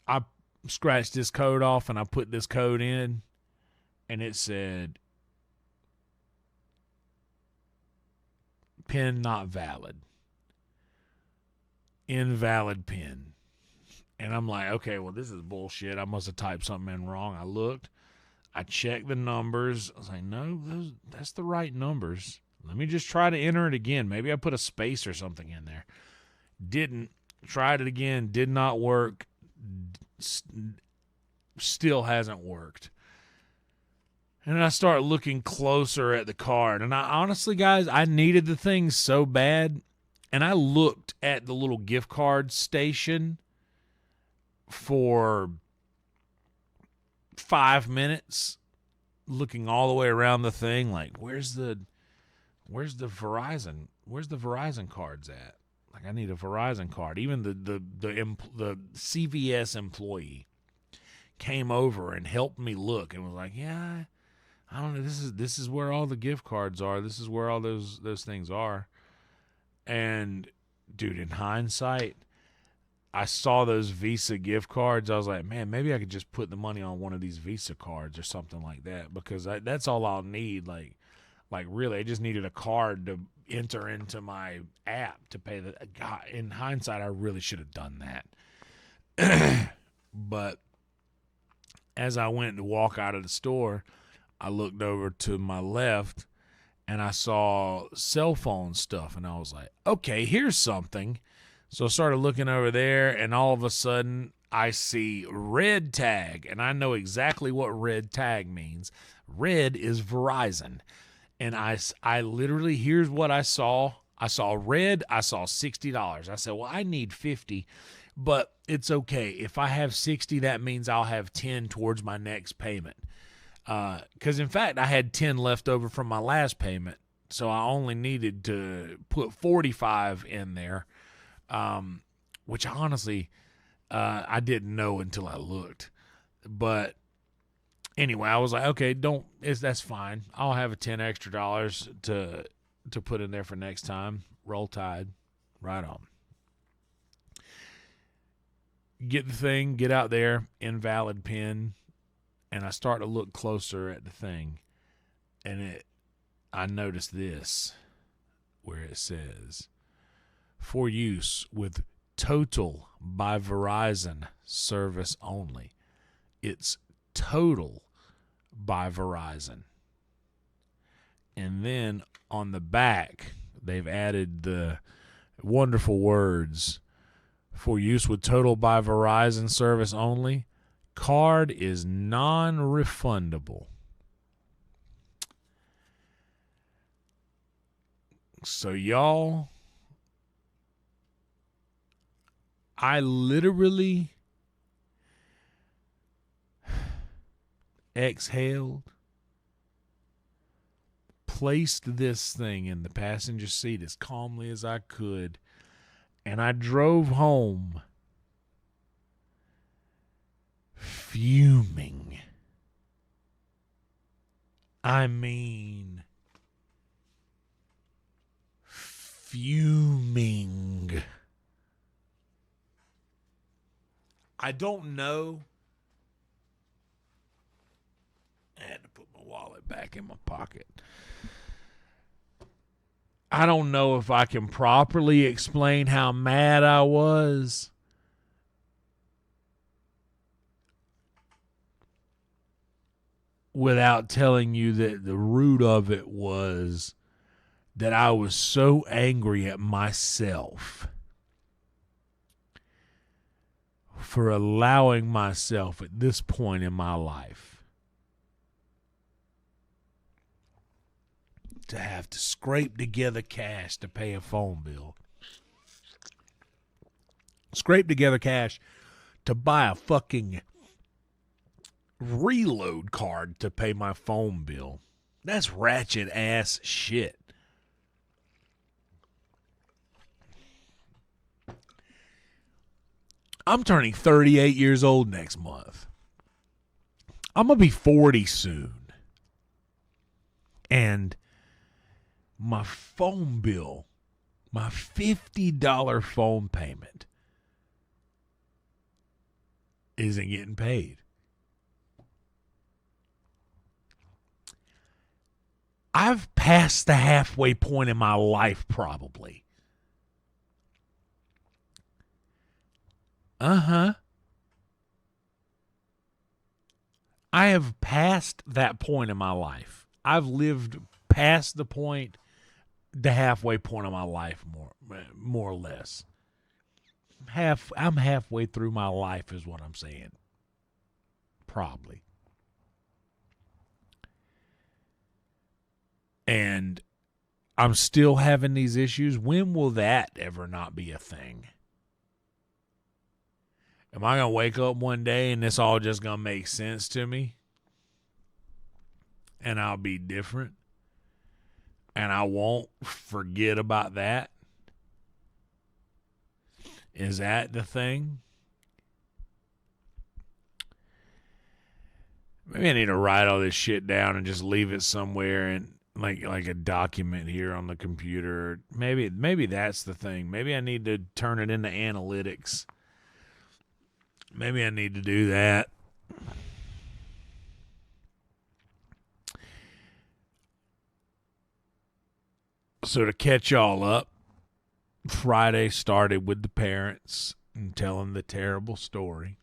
I scratched this code off and I put this code in, and it said PIN not valid. Invalid PIN. And I'm like, okay, well, this is bullshit. I must have typed something in wrong. I looked. I checked the numbers. I was like, no, that's the right numbers. Let me just try to enter it again. Maybe I put a space or something in there. Didn't. Tried it again. Did not work. Still hasn't worked. And I start looking closer at the card. And I honestly, guys, I needed the thing so bad. And I looked at the little gift card station for 5 minutes, looking all the way around the thing, like, where's the Verizon cards at? Like, I need a Verizon card. Even the CVS employee came over and helped me look and was like, yeah, I don't know. This is where all the gift cards are. This is where all those things are. And dude, in hindsight, I saw those Visa gift cards. I was like, man, maybe I could just put the money on one of these Visa cards or something like that, because that's all I'll need. Like really, I just needed a card to enter into my app to pay the. God, in hindsight, I really should have done that. But as I went to walk out of the store, I looked over to my left and I saw cell phone stuff, and I was like, okay, here's something. So I started looking over there, and all of a sudden I see red tag, and I know exactly what red tag means. Red is Verizon. And I literally, here's what I saw. I saw red. I saw $60. I said, well, I need 50, but it's okay. If I have 60, that means I'll have 10 towards my next payment. Because in fact, I had 10 left over from my last payment, so I only needed to put 45 in there, which honestly, I didn't know until I looked. But anyway, I was like, okay, that's fine. I'll have a $10 extra to put in there for next time. Roll Tide, right on. Get the thing, get out there, invalid PIN. And I start to look closer at the thing, and I noticed this, where it says, for use with Total by Verizon service only. It's Total by Verizon. And then on the back, they've added the wonderful words, for use with Total by Verizon service only. Card is non-refundable. So y'all, I literally exhaled, placed this thing in the passenger seat as calmly as I could, and I drove home fuming. I mean, fuming. I don't know. I had to put my wallet back in my pocket. I don't know if I can properly explain how mad I was. Without telling you that the root of it was that I was so angry at myself for allowing myself at this point in my life to have to scrape together cash to pay a phone bill. Scrape together cash to buy a fucking reload card to pay my phone bill. That's ratchet ass shit. I'm turning 38 years old next month. I'm going to be 40 soon. And my phone bill, my $50 phone payment, isn't getting paid. I've passed the halfway point in my life, probably. I have passed that point in my life. I've lived past the point, the halfway point of my life, more or less. I'm halfway through my life is what I'm saying. Probably. And I'm still having these issues. When will that ever not be a thing? Am I going to wake up one day and this all just going to make sense to me? And I'll be different? And I won't forget about that? Is that the thing? Maybe I need to write all this shit down and just leave it somewhere and like a document here on the computer. Maybe that's the thing. Maybe I need to turn it into analytics. Maybe I need to do that. So to catch y'all up, Friday started with the parents and telling the terrible story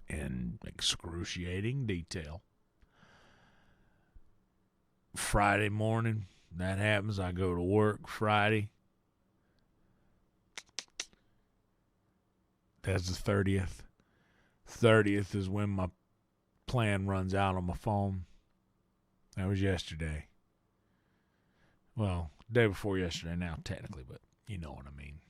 in excruciating detail. Friday morning, that happens. I go to work Friday. That's the 30th. 30th is when my plan runs out on my phone. That was yesterday. Well, day before yesterday now, technically, but you know what I mean.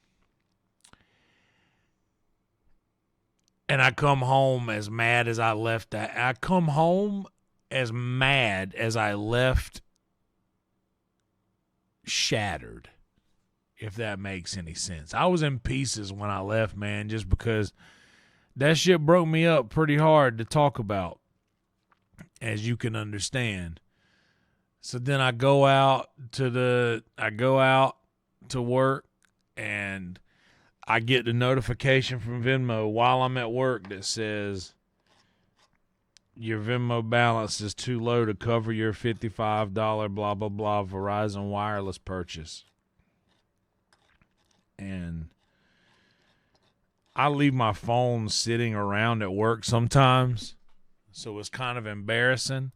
And I come home as mad as I left. I come home as mad as I left, shattered, if that makes any sense. I was in pieces when I left, man, just because that shit broke me up pretty hard to talk about, as you can understand. So then I go out to work, and I get the notification from Venmo while I'm at work that says your Venmo balance is too low to cover your $55 blah, blah, blah Verizon wireless purchase. And I leave my phone sitting around at work sometimes, so it's kind of embarrassing.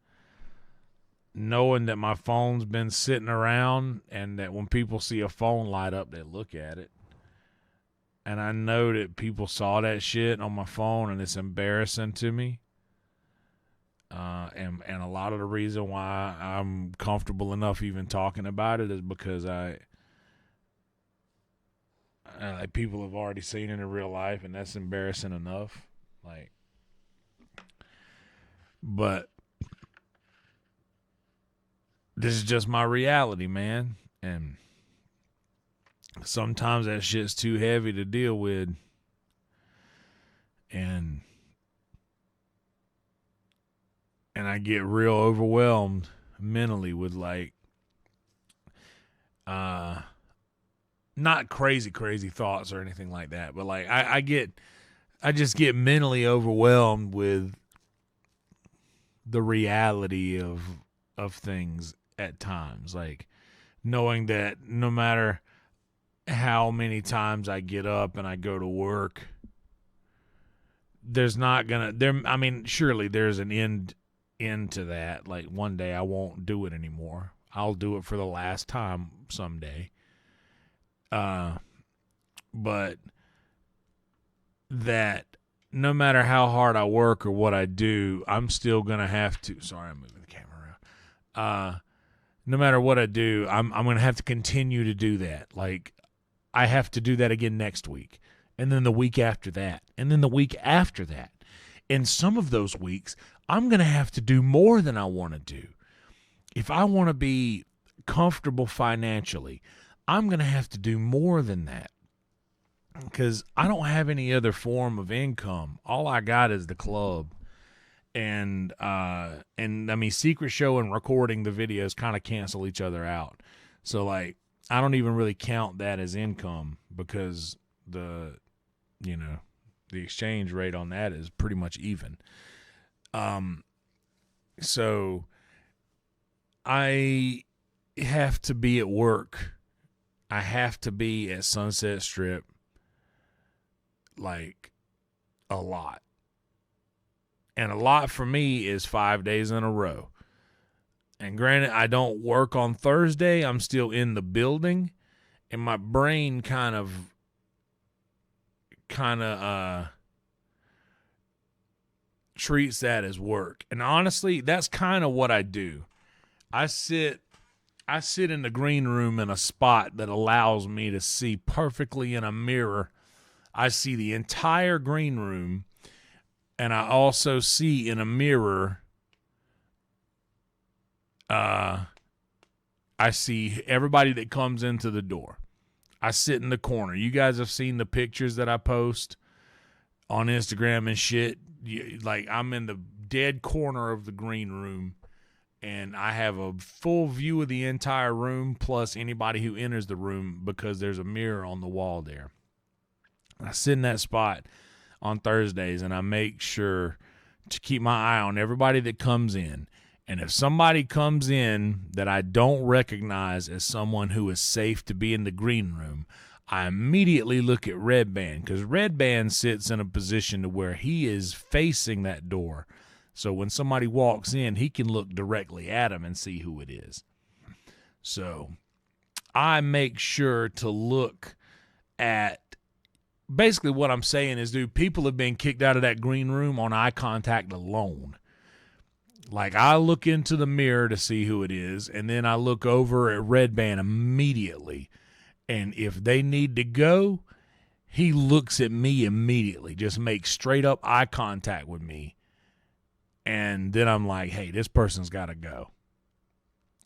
knowing that my phone's been sitting around and that when people see a phone light up, they look at it. And I know that people saw that shit on my phone and it's embarrassing to me. And a lot of the reason why I'm comfortable enough even talking about it is because like people have already seen it in real life, and that's embarrassing enough. Like, but this is just my reality, man. And sometimes that shit's too heavy to deal with. And I get real overwhelmed mentally with like not crazy thoughts or anything like that, but like I just get mentally overwhelmed with the reality of things at times, like knowing that no matter how many times I get up and I go to work, there's not gonna there I mean surely there's an end to that. Like one day I won't do it anymore. I'll do it for the last time someday. But that no matter how hard I work or what I do, I'm still gonna have to. Sorry, I'm moving the camera around. No matter what I do, I'm gonna have to continue to do that. Like I have to do that again next week, and then the week after that, and then the week after that. And some of those weeks, I'm gonna have to do more than I want to do. If I want to be comfortable financially, I'm going to have to do more than that because I don't have any other form of income. All I got is the club. And I mean, Secret Show and recording the videos kind of cancel each other out. So, like, I don't even really count that as income because the exchange rate on that is pretty much even. So I have to be at work. I have to be at Sunset Strip like a lot. And a lot for me is 5 days in a row. And granted, I don't work on Thursday. I'm still in the building. And my brain kind of treats that as work. And honestly, that's kind of what I do. I sit in the green room in a spot that allows me to see perfectly in a mirror. I see the entire green room, and I also see in a mirror, I see everybody that comes into the door. I sit in the corner. You guys have seen the pictures that I post on Instagram and shit. Like, I'm in the dead corner of the green room, and I have a full view of the entire room plus anybody who enters the room because there's a mirror on the wall there. I sit in that spot on Thursdays, and I make sure to keep my eye on everybody that comes in. And if somebody comes in that I don't recognize as someone who is safe to be in the green room, I immediately look at Red Band, because Red Band sits in a position to where he is facing that door. So when somebody walks in, he can look directly at him and see who it is. So I make sure to look at, basically what I'm saying is, dude, people have been kicked out of that green room on eye contact alone. Like, I look into the mirror to see who it is, and then I look over at Red Band immediately. And if they need to go, he looks at me immediately, just makes straight up eye contact with me. And then I'm like, hey, this person's got to go.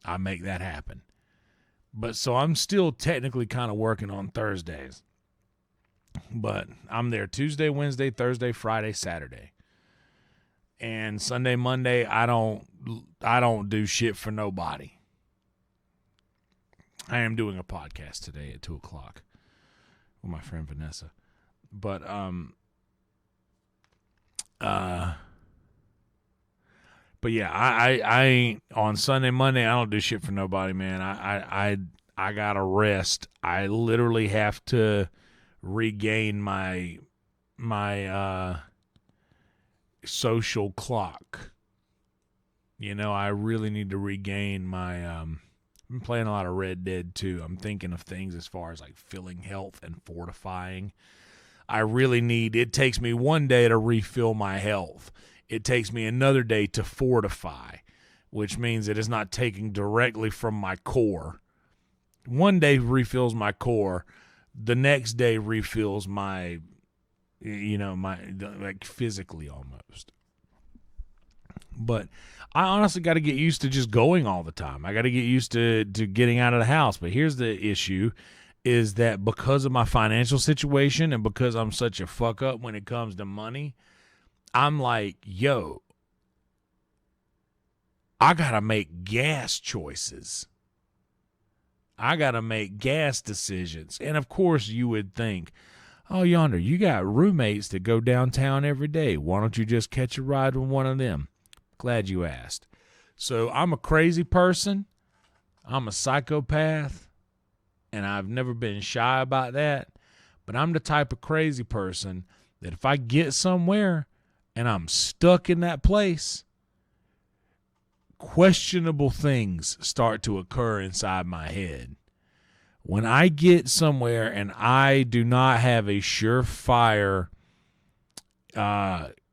I make that happen. But so I'm still technically kind of working on Thursdays. But I'm there Tuesday, Wednesday, Thursday, Friday, Saturday. And Sunday, Monday, I don't do shit for nobody. I am doing a podcast today at 2:00 with my friend Vanessa. But yeah, I ain't on Sunday, Monday, I don't do shit for nobody, man. I gotta rest. I literally have to regain my social clock. I really need to regain my I'm playing a lot of Red Dead 2. I'm thinking of things as far as like filling health and fortifying. It takes me one day to refill my health. It takes me another day to fortify, which means it is not taking directly from my core. One day refills my core. The next day refills my, like physically almost. But I honestly got to get used to just going all the time. I got to get used to getting out of the house. But here's the issue is that because of my financial situation and because I'm such a fuck up when it comes to money, I'm like, yo, I got to make gas choices. I got to make gas decisions. And of course you would think, oh, Yonder, you got roommates that go downtown every day. Why don't you just catch a ride with one of them? Glad you asked. So I'm a crazy person. I'm a psychopath. And I've never been shy about that. But I'm the type of crazy person that if I get somewhere and I'm stuck in that place, questionable things start to occur inside my head. When I get somewhere and I do not have a surefire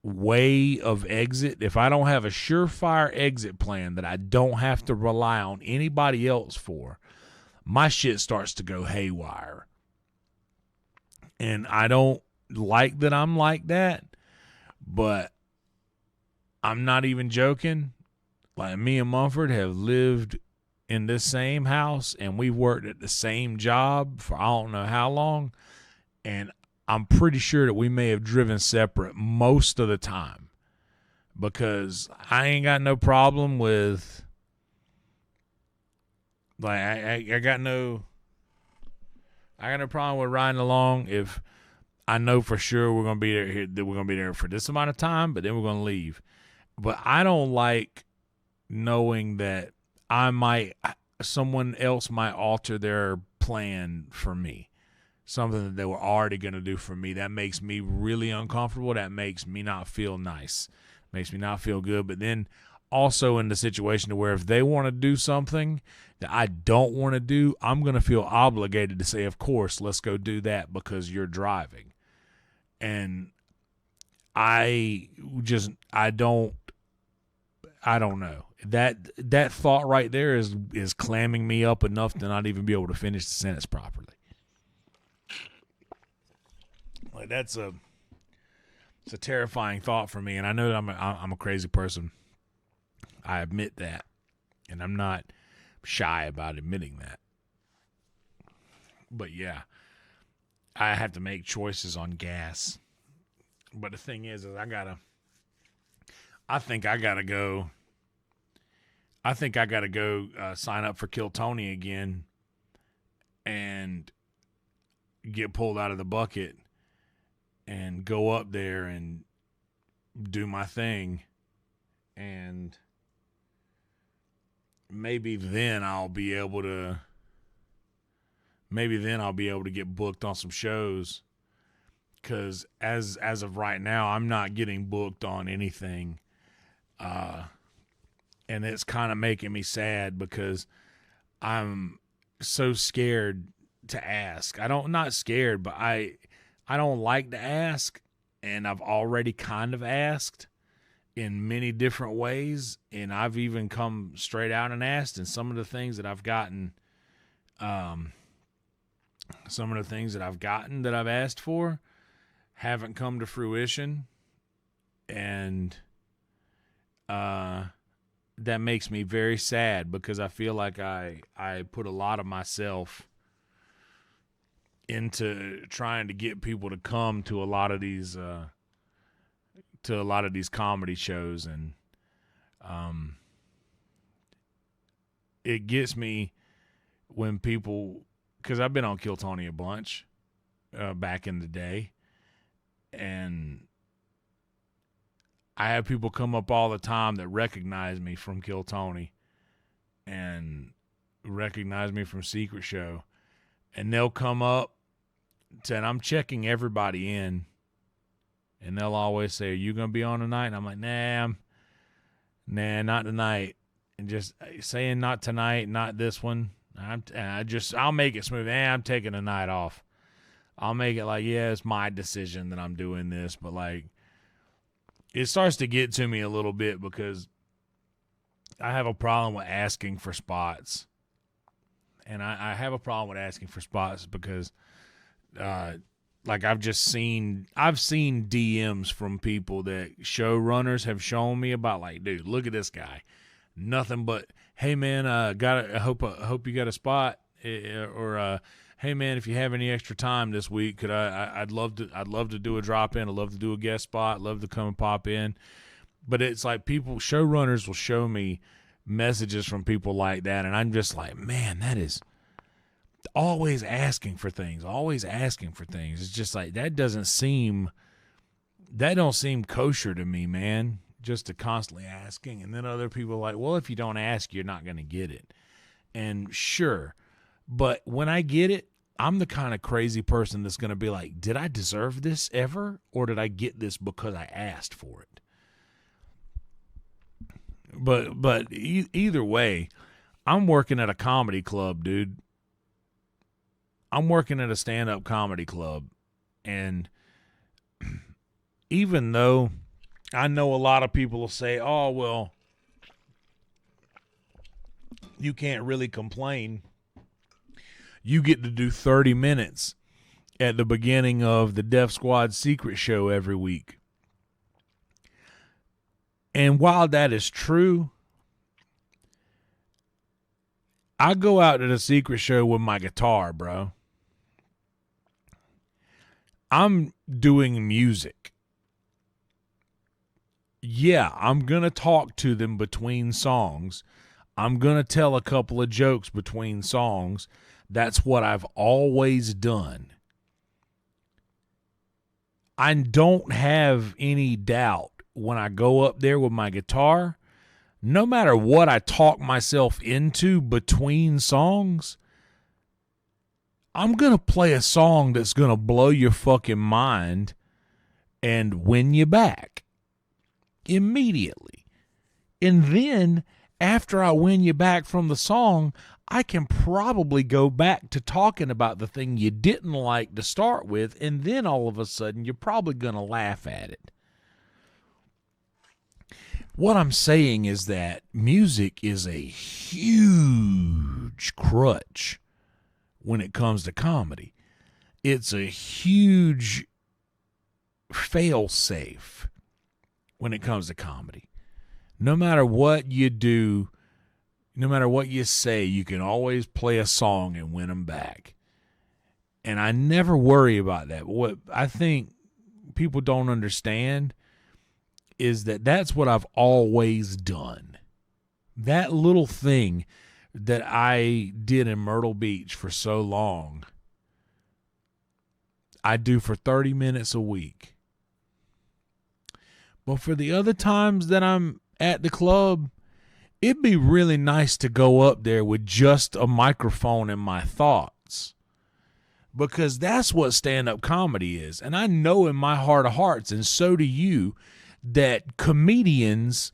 way of exit, if I don't have a surefire exit plan that I don't have to rely on anybody else for, my shit starts to go haywire. And I don't like that I'm like that, but I'm not even joking. Like, me and Mumford have lived in this same house and we worked at the same job for I don't know how long. And I'm pretty sure that we may have driven separate most of the time because I ain't got no problem with, like, I got no problem with riding along if I know for sure we're going to be there, that we're going to be there for this amount of time, but then we're going to leave. But I don't like knowing that someone else might alter their plan for me. Something that they were already going to do for me. That makes me really uncomfortable. That makes me not feel nice. Makes me not feel good. But then also in the situation to where if they want to do something that I don't want to do, I'm going to feel obligated to say, of course, let's go do that because you're driving. And I don't know. That thought right there is clamming me up enough to not even be able to finish the sentence properly. Like, it's a terrifying thought for me, and I know that I'm a crazy person. I admit that, and I'm not shy about admitting that. But yeah, I have to make choices on gas. But the thing is I think I gotta go sign up for Kill Tony again and get pulled out of the bucket and go up there and do my thing, and maybe then I'll be able to get booked on some shows, because as of right now I'm not getting booked on anything, and it's kind of making me sad because I'm so scared to ask. Not scared, but I don't like to ask, and I've already kind of asked in many different ways, and I've even come straight out and asked, and some of the things that I've gotten that I've asked for haven't come to fruition, and that makes me very sad because I feel like I put a lot of myself into trying to get people to come to a lot of these comedy shows, and it gets me when people, because I've been on Kill Tony a bunch back in the day, and I have people come up all the time that recognize me from Kill Tony and recognize me from Secret Show, and they'll come up and I'm checking everybody in, and they'll always say, "Are you going to be on tonight?" And I'm like, "Nah, Nah, not tonight. And just saying not tonight, not this one. I'll make it smooth. I'm taking a night off. I'll make it like, yeah, it's my decision that I'm doing this. But, like, it starts to get to me a little bit because I have a problem with asking for spots. And I have a problem with asking for spots because, like, I've seen DMs from people that showrunners have shown me about, like, dude, look at this guy. Nothing but, hey, man, I hope you got a spot. Or, hey, man, if you have any extra time this week, I'd love to do a drop in. I'd love to do a guest spot. I'd love to come and pop in. But it's like showrunners will show me messages from people like that, and I'm just like, man, that is always asking for things. It's just like that don't seem kosher to me, man. Just to constantly asking, and then other people are like, well, if you don't ask, you're not going to get it. And sure, but when I get it, I'm the kind of crazy person that's going to be like, did I deserve this ever, or did I get this because I asked for it? But either way, I'm working at a comedy club, dude. I'm working at a stand-up comedy club, and even though I know a lot of people will say, oh, well, you can't really complain. You get to do 30 minutes at the beginning of the Def Squad Secret Show every week. And while that is true, I go out to the Secret Show with my guitar, bro. I'm doing music. Yeah, I'm going to talk to them between songs. I'm going to tell a couple of jokes between songs. That's what I've always done. I don't have any doubt when I go up there with my guitar, no matter what I talk myself into between songs, I'm going to play a song that's going to blow your fucking mind and win you back immediately. And then after I win you back from the song, I can probably go back to talking about the thing you didn't like to start with, and then all of a sudden you're probably going to laugh at it. What I'm saying is that music is a huge crutch when it comes to comedy. It's a huge fail-safe when it comes to comedy. No matter what you do, no matter what you say, you can always play a song and win them back. And I never worry about that. What I think people don't understand is that that's what I've always done. That little thing that I did in Myrtle Beach for so long, I do for 30 minutes a week. But for the other times that I'm at the club, it'd be really nice to go up there with just a microphone and my thoughts. Because that's what stand-up comedy is. And I know in my heart of hearts, and so do you, that comedians,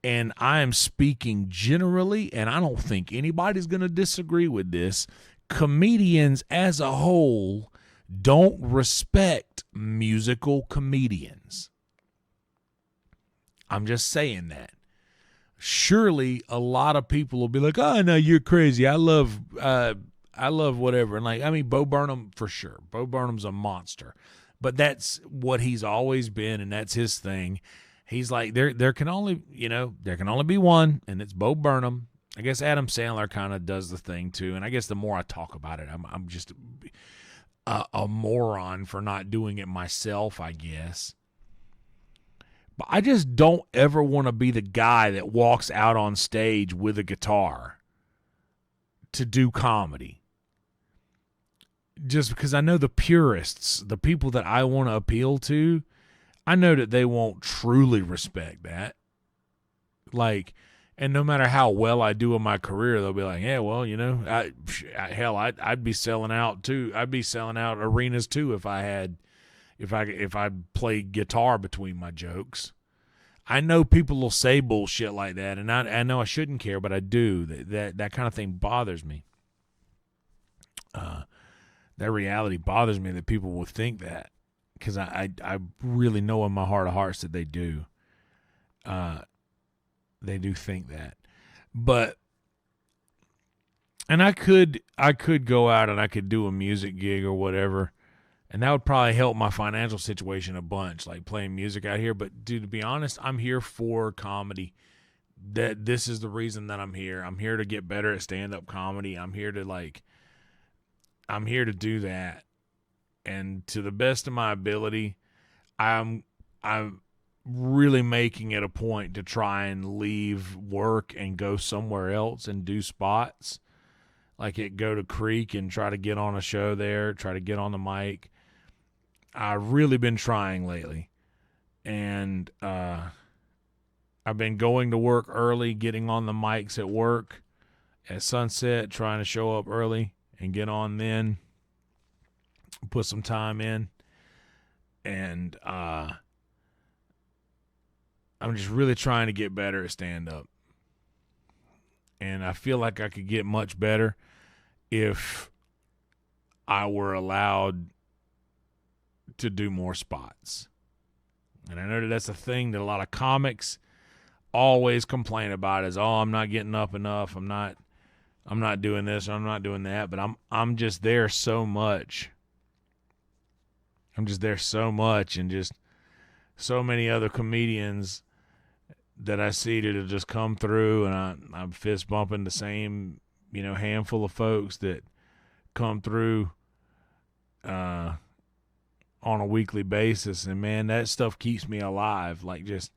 and I am speaking generally, and I don't think anybody's going to disagree with this, comedians as a whole don't respect musical comedians. I'm just saying that. Surely a lot of people will be like, oh, no, you're crazy. I love whatever. And like, I mean, Bo Burnham for sure. Bo Burnham's a monster. But that's what he's always been, and that's his thing. He's like, there can only be one, and it's Bo Burnham. I guess Adam Sandler kind of does the thing too, and I guess the more I talk about it, I'm just a moron for not doing it myself, I guess. But I just don't ever want to be the guy that walks out on stage with a guitar to do comedy. Just because I know the purists, the people that I want to appeal to, I know that they won't truly respect that. Like, and no matter how well I do in my career, they'll be like, yeah, well, you know, I'd be selling out too. I'd be selling out arenas too if I played guitar between my jokes. I know people will say bullshit like that, and I know I shouldn't care, but I do. That kind of thing bothers me. That reality bothers me that people will think that, because I really know in my heart of hearts that they do. They do think that, but and I could go out and I could do a music gig or whatever, and that would probably help my financial situation a bunch, like playing music out here. But dude, to be honest, I'm here for comedy. That this is the reason that I'm here. I'm here to get better at stand-up comedy. I'm here to do that, and to the best of my ability, I'm really making it a point to try and leave work and go somewhere else and do spots, like at Go to Creek, and try to get on a show there, try to get on the mic. I've really been trying lately, and I've been going to work early, getting on the mics at work at sunset, trying to show up early and get on then, put some time in, and I'm just really trying to get better at stand-up. And I feel like I could get much better if I were allowed to do more spots. And I know that that's a thing that a lot of comics always complain about, is, oh, I'm not getting up enough. I'm not doing this, I'm not doing that. But I'm just there so much. I'm just there so much, and just so many other comedians that I see that have just come through, and I'm fist bumping the same, handful of folks that come through on a weekly basis. And man, that stuff keeps me alive. Like, just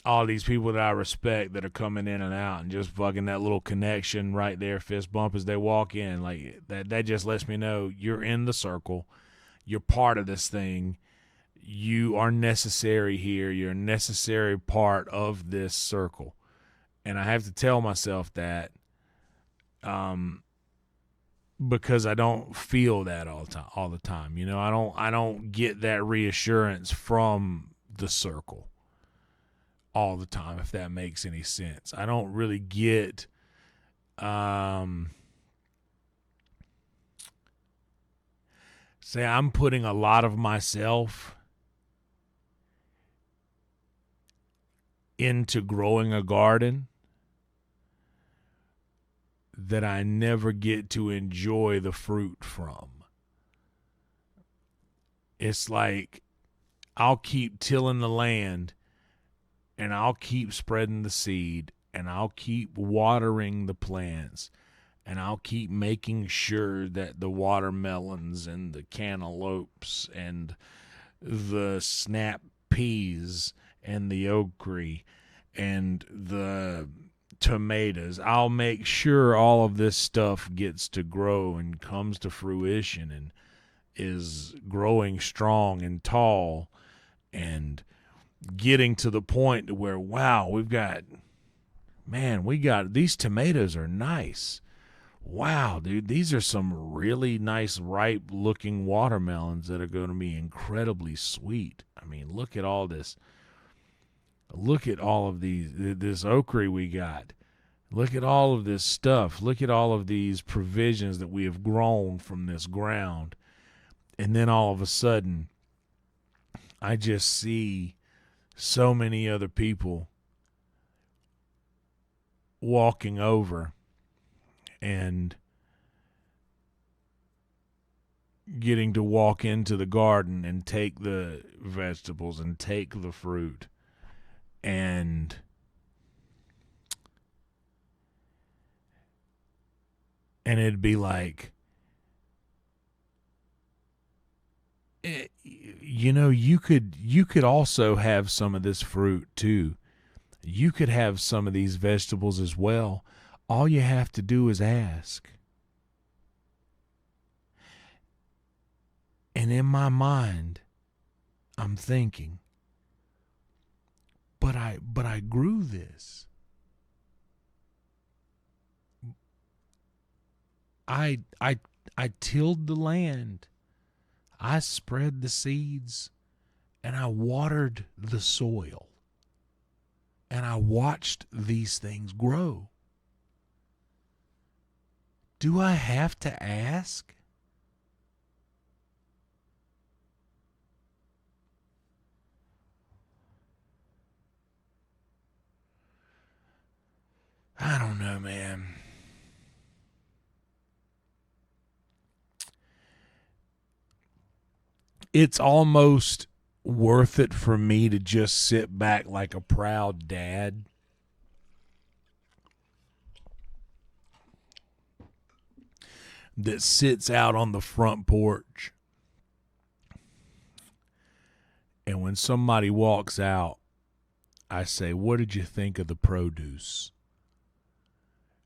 all these people that I respect that are coming in and out, and just fucking that little connection right there, fist bump as they walk in. Like, that just lets me know you're in the circle. You're part of this thing. You are necessary here. You're a necessary part of this circle. And I have to tell myself that, because I don't feel that all the time. I don't get that reassurance from the circle all the time, if that makes any sense. I don't really get say I'm putting a lot of myself into growing a garden that I never get to enjoy the fruit from. It's like I'll keep tilling the land, and I'll keep spreading the seed, and I'll keep watering the plants, and I'll keep making sure that the watermelons and the cantaloupes and the snap peas and the okra and the tomatoes, I'll make sure all of this stuff gets to grow and comes to fruition and is growing strong and tall and getting to the point to where, wow, we got these tomatoes are nice. Wow, dude, these are some really nice, ripe looking watermelons that are going to be incredibly sweet. I mean, look at all this. Look at all of this okra we got. Look at all of this stuff. Look at all of these provisions that we have grown from this ground. And then all of a sudden, I just see so many other people walking over and getting to walk into the garden and take the vegetables and take the fruit. And it'd be like, you could also have some of this fruit too. You could have some of these vegetables as well. All you have to do is ask. And in my mind, I'm thinking, but I grew this. I tilled the land. I spread the seeds, and I watered the soil. and I watched these things grow. Do I have to ask? I don't know, man. It's almost worth it for me to just sit back like a proud dad that sits out on the front porch, and when somebody walks out, I say, "What did you think of the produce?"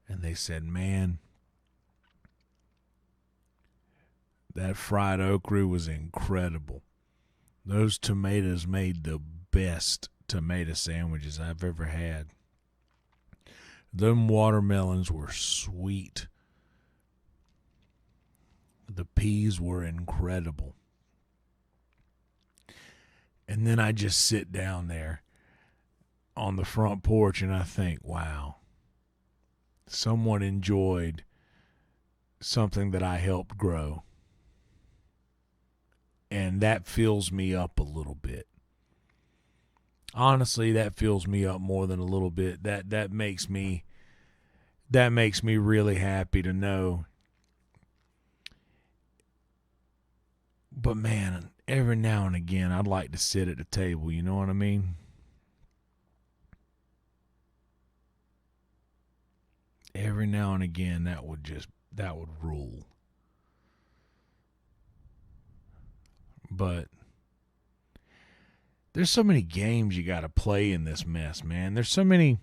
And they said, "Man, that fried okra was incredible. Those tomatoes made the best tomato sandwiches I've ever had. Them watermelons were sweet. The peas were incredible." And then I just sit down there on the front porch and I think, wow, someone enjoyed something that I helped grow. And that fills me up a little bit. Honestly, that fills me up more than a little bit. That makes me really happy to know. But man, every now and again I'd like to sit at the table, you know what I mean? Every now and again that would rule. But there's so many games you got to play in this mess, man. There's so many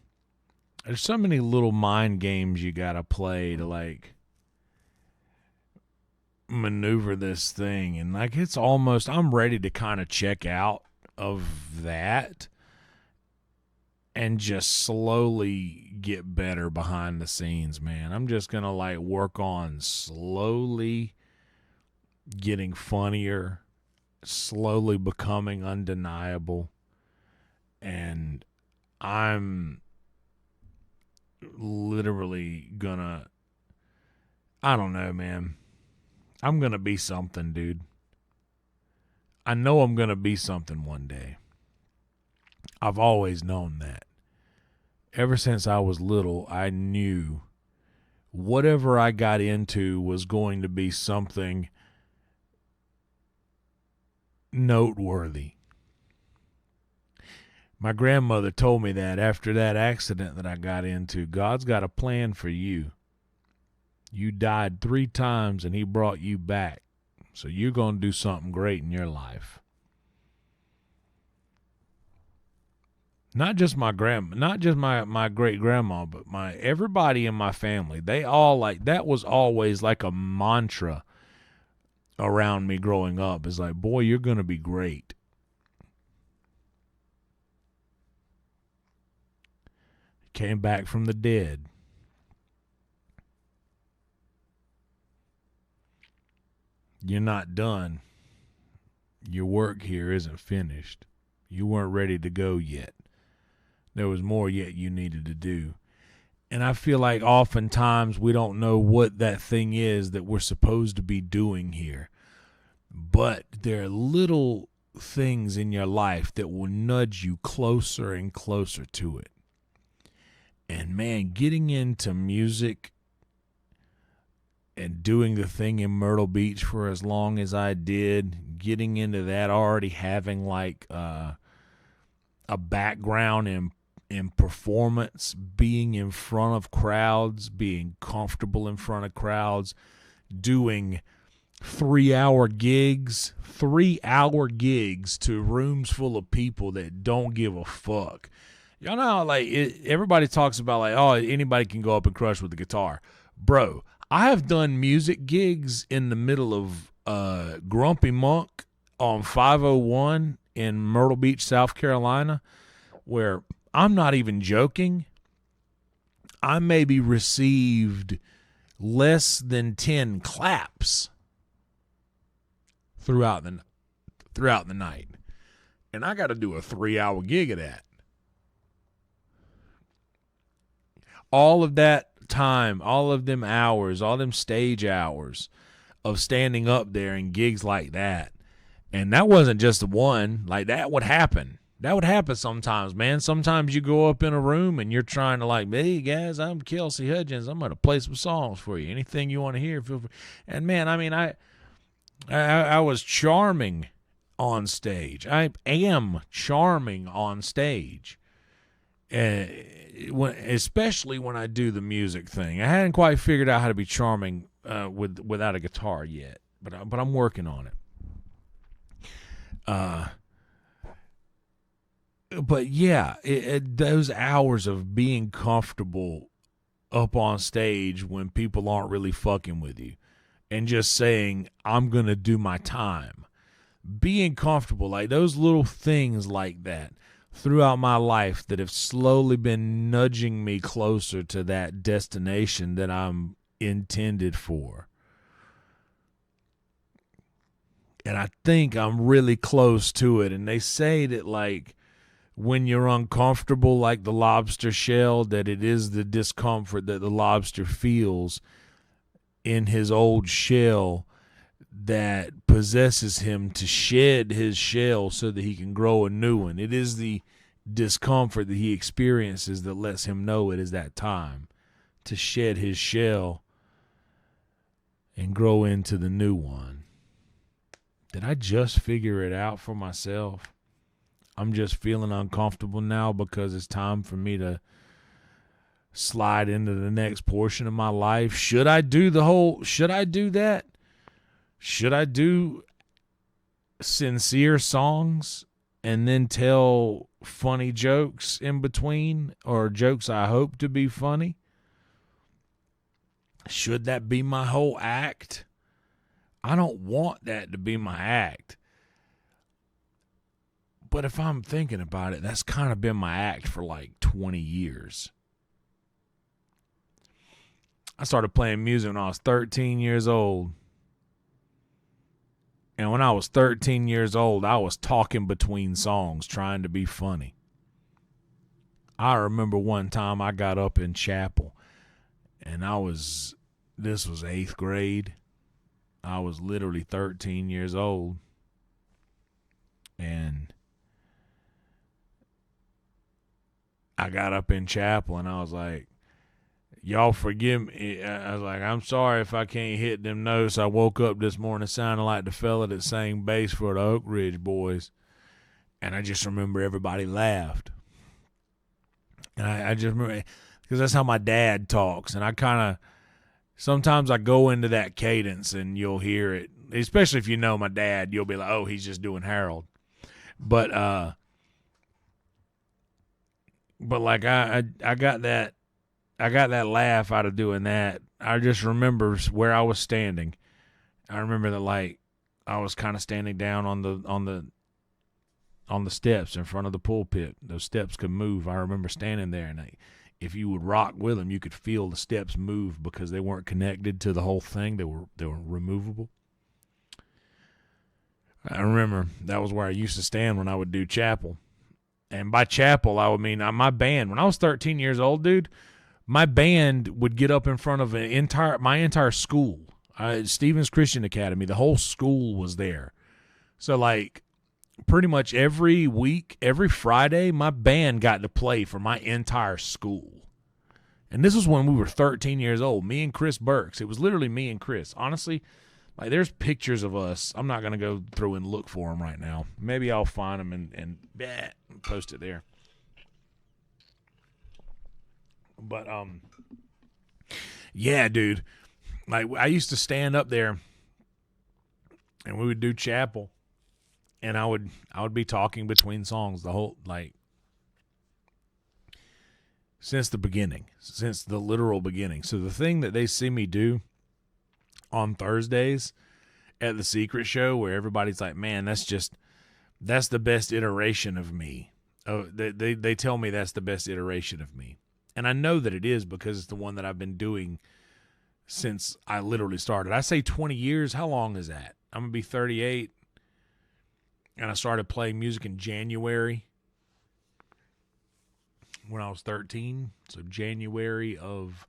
little mind games you got to play to like maneuver this thing, and like it's almost, I'm ready to kind of check out of that and just slowly get better behind the scenes, man. I'm just going to like work on slowly getting funnier, slowly becoming undeniable, and I'm literally gonna, I don't know, man. I'm gonna be something, dude. I know I'm gonna be something one day. I've always known that. Ever since I was little, I knew whatever I got into was going to be something noteworthy. My grandmother told me that after that accident that I got into, God's got a plan for you. You died 3 times and he brought you back. So you're going to do something great in your life. Not just my grandma, not just my great grandma, but everybody in my family. They all like, that was always like a mantra around me growing up. It's like, boy, you're going to be great. Came back from the dead. You're not done. Your work here isn't finished. You weren't ready to go yet. There was more yet you needed to do. And I feel like oftentimes we don't know what that thing is that we're supposed to be doing here. But there are little things in your life that will nudge you closer and closer to it. And man, getting into music and doing the thing in Myrtle Beach for as long as I did, getting into that, already having like a background in performance, being in front of crowds, being comfortable in front of crowds, doing 3-hour gigs to rooms full of people that don't give a fuck. Y'all know how, like, everybody talks about like, oh, anybody can go up and crush with the guitar. Bro, I have done music gigs in the middle of Grumpy Monk on 501 in Myrtle Beach, South Carolina, where I'm not even joking. I maybe received less than 10 claps throughout the night. And I got to do a 3-hour gig of that. all of that time, all of them hours, all them stage hours of standing up there in gigs like that. And that wasn't just the one. Like, that would happen. That would happen sometimes, man. Sometimes you go up in a room and you're trying to, like, hey, guys, I'm Kelsey Hudgens. I'm going to play some songs for you. Anything you want to hear, feel free. And, man, I mean, I was charming on stage. I am charming on stage. Especially when I do the music thing. I hadn't quite figured out how to be charming without a guitar yet, but I'm working on it. But yeah, those hours of being comfortable up on stage when people aren't really fucking with you and just saying, I'm going to do my time. Being comfortable, like those little things like that throughout my life that have slowly been nudging me closer to that destination that I'm intended for. And I think I'm really close to it. And they say that, like, when you're uncomfortable, like the lobster shell, that it is the discomfort that the lobster feels in his old shell that possesses him to shed his shell so that he can grow a new one. It is the discomfort that he experiences that lets him know it is that time to shed his shell and grow into the new one. Did I just figure it out for myself? I'm just feeling uncomfortable now because it's time for me to slide into the next portion of my life. Should I do that? Should I do sincere songs and then tell funny jokes in between, or jokes I hope to be funny? Should that be my whole act? I don't want that to be my act. But if I'm thinking about it, that's kind of been my act for like 20 years. I started playing music when I was 13 years old. And when I was 13 years old, I was talking between songs, trying to be funny. I remember one time I got up in chapel, and this was 8th grade. I was literally 13 years old. And I got up in chapel, and I was like, y'all forgive me. I was like, I'm sorry if I can't hit them notes. I woke up this morning sounding like the fella that sang bass for the Oak Ridge Boys. And I just remember everybody laughed. And I just remember, because that's how my dad talks. And I kind of, sometimes I go into that cadence and you'll hear it. Especially if you know my dad, you'll be like, oh, he's just doing Harold. But like I got that laugh out of doing that. I just remember where I was standing. I remember that, like, I was kind of standing down on the steps in front of the pulpit. Those steps could move. I remember standing there, and if you would rock with them, you could feel the steps move because they weren't connected to the whole thing. They were removable. I remember that was where I used to stand when I would do chapel. And by chapel, I would mean my band. When I was 13 years old, dude, my band would get up in front of my entire school. Stevens Christian Academy, the whole school was there. So, like, pretty much every week, every Friday, my band got to play for my entire school. And this was when we were 13 years old, me and Chris Burks. It was literally me and Chris. Honestly, like, there's pictures of us. I'm not going to go through and look for them right now. Maybe I'll find them and post it there. But, yeah, dude. Like, I used to stand up there and we would do chapel, and I would be talking between songs the whole, like, since the beginning, since the literal beginning. So the thing that they see me do on Thursdays at the Secret Show, where everybody's like, man, that's the best iteration of me. Oh, they tell me that's the best iteration of me. And I know that it is because it's the one that I've been doing since I literally started. I say 20 years. How long is that? I'm going to be 38. And I started playing music in January. when I was 13. So January of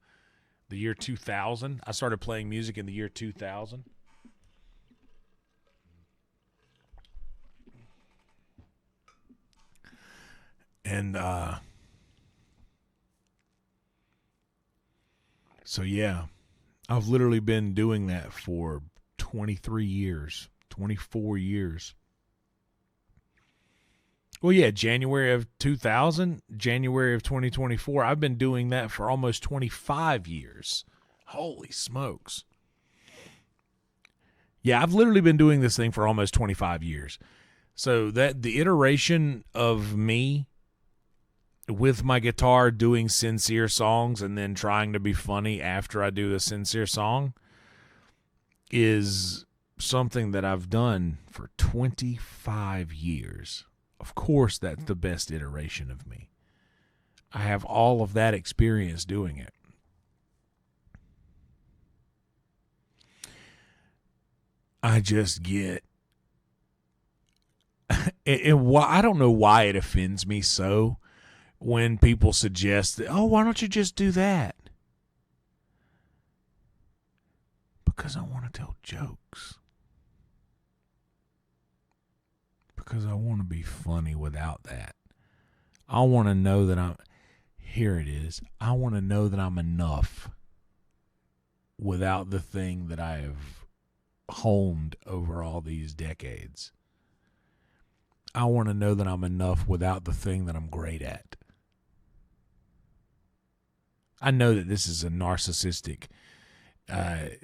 the year 2000. I started playing music in the year 2000. And so, yeah, I've literally been doing that for 23 years, 24 years. Well, yeah, January of 2000, January of 2024. I've been doing that for almost 25 years. Holy smokes. Yeah, I've literally been doing this thing for almost 25 years. So that the iteration of me with my guitar doing sincere songs and then trying to be funny after I do the sincere song is something that I've done for 25 years. Of course, that's the best iteration of me. I have all of that experience doing it. I just get... I don't know why it offends me so when people suggest that, oh, why don't you just do that? Because I want to tell jokes. Because I want to be funny without that. I want to know that here it is. I want to know that I'm enough without the thing that I have honed over all these decades. I want to know that I'm enough without the thing that I'm great at. I know that this is a narcissistic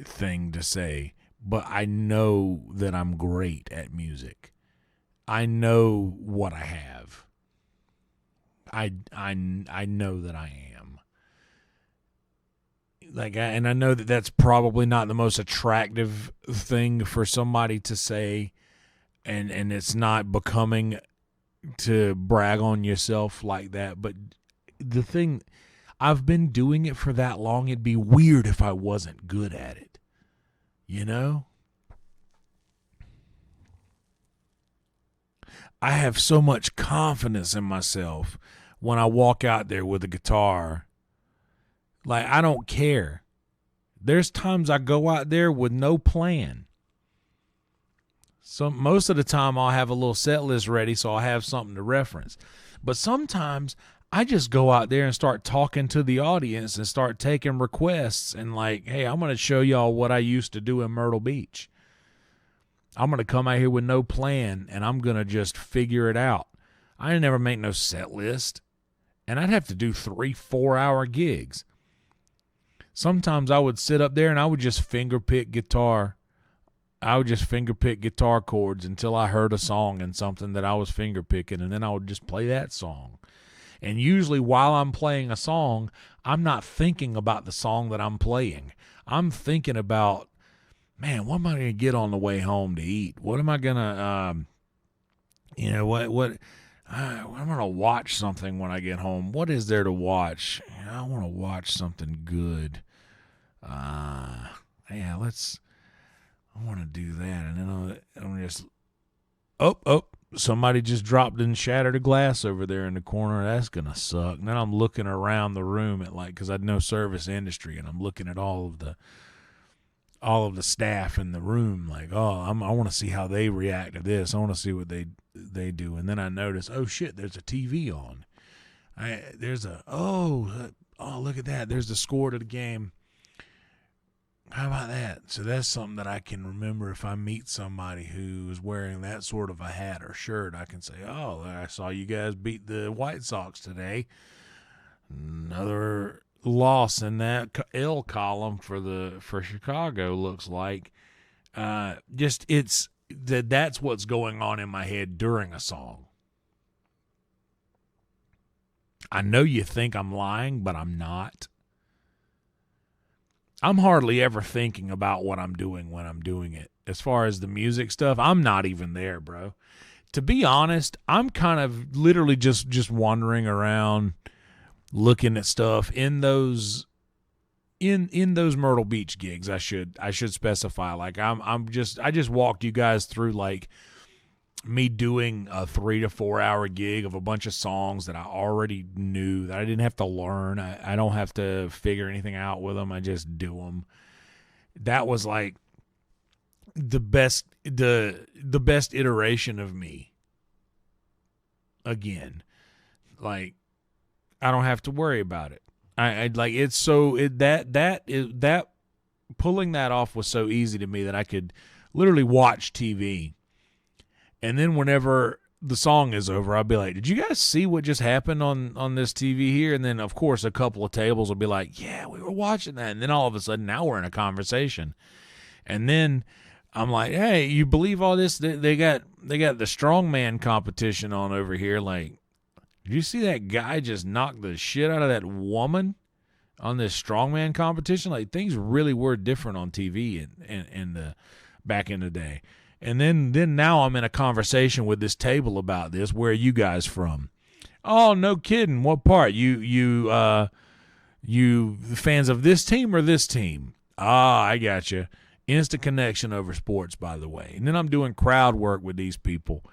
thing to say, but I know that I'm great at music. I know what I have. I know that I am. And I know that that's probably not the most attractive thing for somebody to say, and it's not becoming to brag on yourself like that. But the thing, I've been doing it for that long. It'd be weird if I wasn't good at it. You know? I have so much confidence in myself when I walk out there with a guitar. Like, I don't care. There's times I go out there with no plan. So most of the time I'll have a little set list ready so I'll have something to reference. But sometimes I just go out there and start talking to the audience and start taking requests and like, hey, I'm going to show y'all what I used to do in Myrtle Beach. I'm going to come out here with no plan, and I'm going to just figure it out. I didn't ever make no set list, and I'd have to do 3-4 hour gigs. Sometimes I would sit up there, and I would just finger pick guitar. I would just finger pick guitar chords until I heard a song and something that I was finger picking, and then I would just play that song. And usually while I'm playing a song, I'm not thinking about the song that I'm playing. I'm thinking about, man, what am I going to get on the way home to eat? What am I going to, I'm going to watch something when I get home. What is there to watch? I want to watch something good. I want to do that. And then I'm just, somebody just dropped and shattered a glass over there in the corner. That's going to suck. And then I'm looking around the room at because I know service industry, and I'm looking at all of the staff in the room, like, I want to see how they react to this. I want to see what they do. And then I notice, oh shit, there's a TV on. Look at that. There's the score to the game. How about that? So that's something that I can remember if I meet somebody who is wearing that sort of a hat or shirt. I can say, oh, I saw you guys beat the White Sox today. Another loss in that L column for Chicago, looks like. That's what's going on in my head during a song. I know you think I'm lying, but I'm not. I'm hardly ever thinking about what I'm doing when I'm doing it. As far as the music stuff, I'm not even there, bro. To be honest, I'm kind of literally just wandering around looking at stuff in those Myrtle Beach gigs. I should specify. Like I just walked you guys through like me doing a 3 to 4 hour gig of a bunch of songs that I already knew, that I didn't have to learn. I don't have to figure anything out with them. I just do them. That was like the best iteration of me. Again, like, I don't have to worry about it. I like it's so that pulling that off was so easy to me that I could literally watch TV, and then whenever the song is over, I'll be like, "Did you guys see what just happened on this TV here?" And then of course a couple of tables will be like, "Yeah, we were watching that," and then all of a sudden now we're in a conversation, and then I'm like, "Hey, you believe all this? They got the strongman competition on over here, like." Did you see that guy just knock the shit out of that woman on this strongman competition? Like, things really were different on TV in the back in the day. And then now I'm in a conversation with this table about this. Where are you guys from? Oh, no kidding. What part? You fans of this team or this team? Ah, I got you. Instant connection over sports, by the way. And then I'm doing crowd work with these people,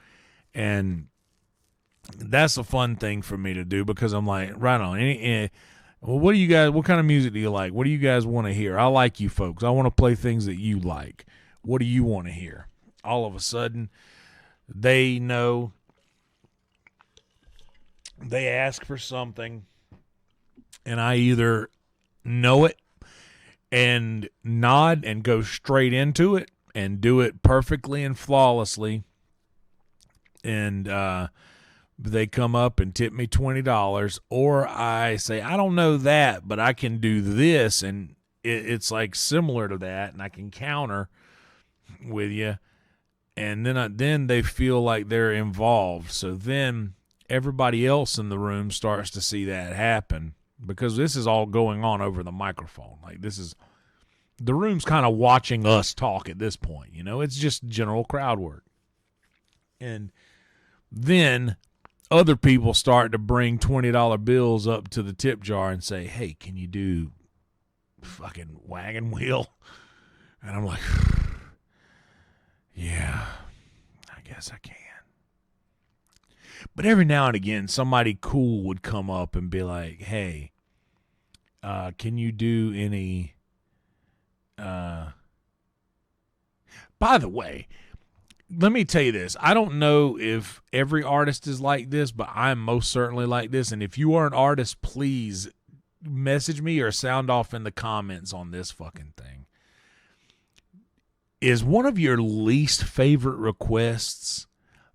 and that's a fun thing for me to do because I'm like, right on. Well, what kind of music do you like? What do you guys want to hear? I like you folks. I want to play things that you like. What do you want to hear? All of a sudden, they know. They ask for something, and I either know it and nod and go straight into it and do it perfectly and flawlessly, and they come up and tip me $20, or I say, I don't know that, but I can do this, and it's like similar to that, and I can counter with you, and then they feel like they're involved. So then everybody else in the room starts to see that happen, because this is all going on over the microphone. Like, the room's kind of watching us talk at this point. It's just general crowd work, and then other people start to bring $20 bills up to the tip jar and say, hey, can you do fucking wagon wheel? And I'm like, yeah, I guess I can. But every now and again, somebody cool would come up and be like, hey, can you do any, by the way, let me tell you this. I don't know if every artist is like this, but I'm most certainly like this. And if you are an artist, please message me or sound off in the comments on this fucking thing. Is one of your least favorite requests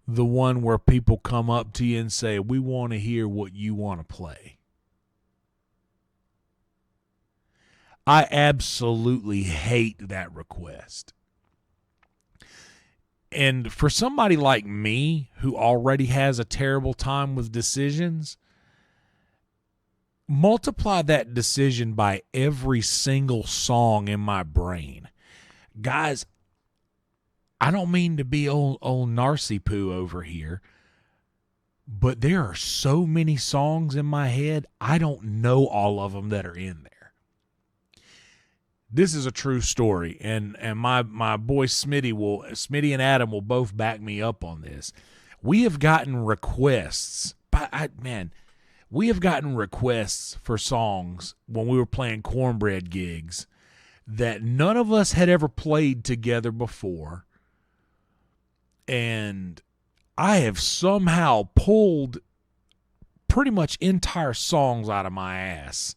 the one where people come up to you and say, we want to hear what you want to play? I absolutely hate that request. And for somebody like me who already has a terrible time with decisions, multiply that decision by every single song in my brain. Guys, I don't mean to be old Narcy Poo over here, but there are so many songs in my head, I don't know all of them that are in there. This is a true story, and my boy Smitty and Adam will both back me up on this. We have gotten requests, we have gotten requests for songs when we were playing cornbread gigs that none of us had ever played together before, and I have somehow pulled pretty much entire songs out of my ass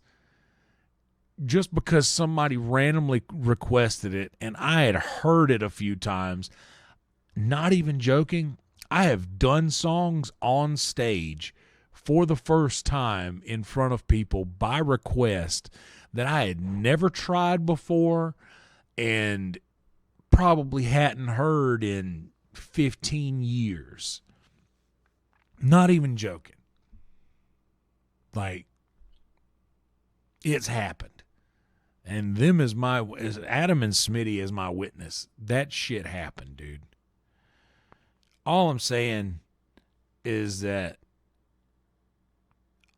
just because somebody randomly requested it, and I had heard it a few times. Not even joking, I have done songs on stage for the first time in front of people by request that I had never tried before and probably hadn't heard in 15 years. Not even joking. Like, it's happened. And them as Adam and Smitty as my witness. That shit happened, dude. All I'm saying is that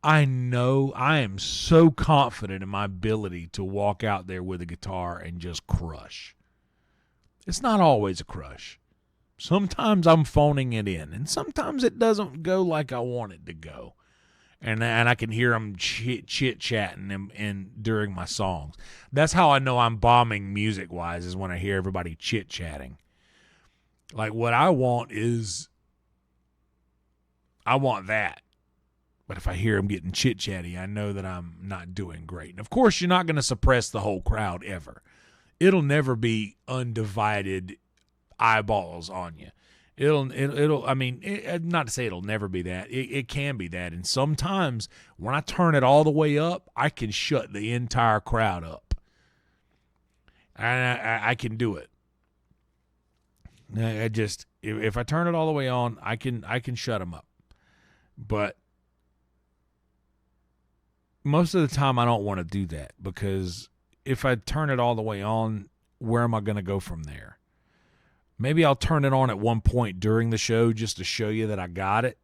I know I am so confident in my ability to walk out there with a guitar and just crush. It's not always a crush. Sometimes I'm phoning it in, and sometimes it doesn't go like I want it to go. And I can hear them chit-chatting and during my songs. That's how I know I'm bombing music-wise, is when I hear everybody chit-chatting. Like, what I want is, I want that. But if I hear them getting chit-chatty, I know that I'm not doing great. And, of course, you're not going to suppress the whole crowd ever. It'll never be undivided eyeballs on you. I mean, not to say it'll never be that. It can be that. And sometimes when I turn it all the way up, I can shut the entire crowd up. And I can do it. If I turn it all the way on, I can shut them up. But most of the time I don't want to do that, because if I turn it all the way on, where am I going to go from there? Maybe I'll turn it on at one point during the show just to show you that I got it,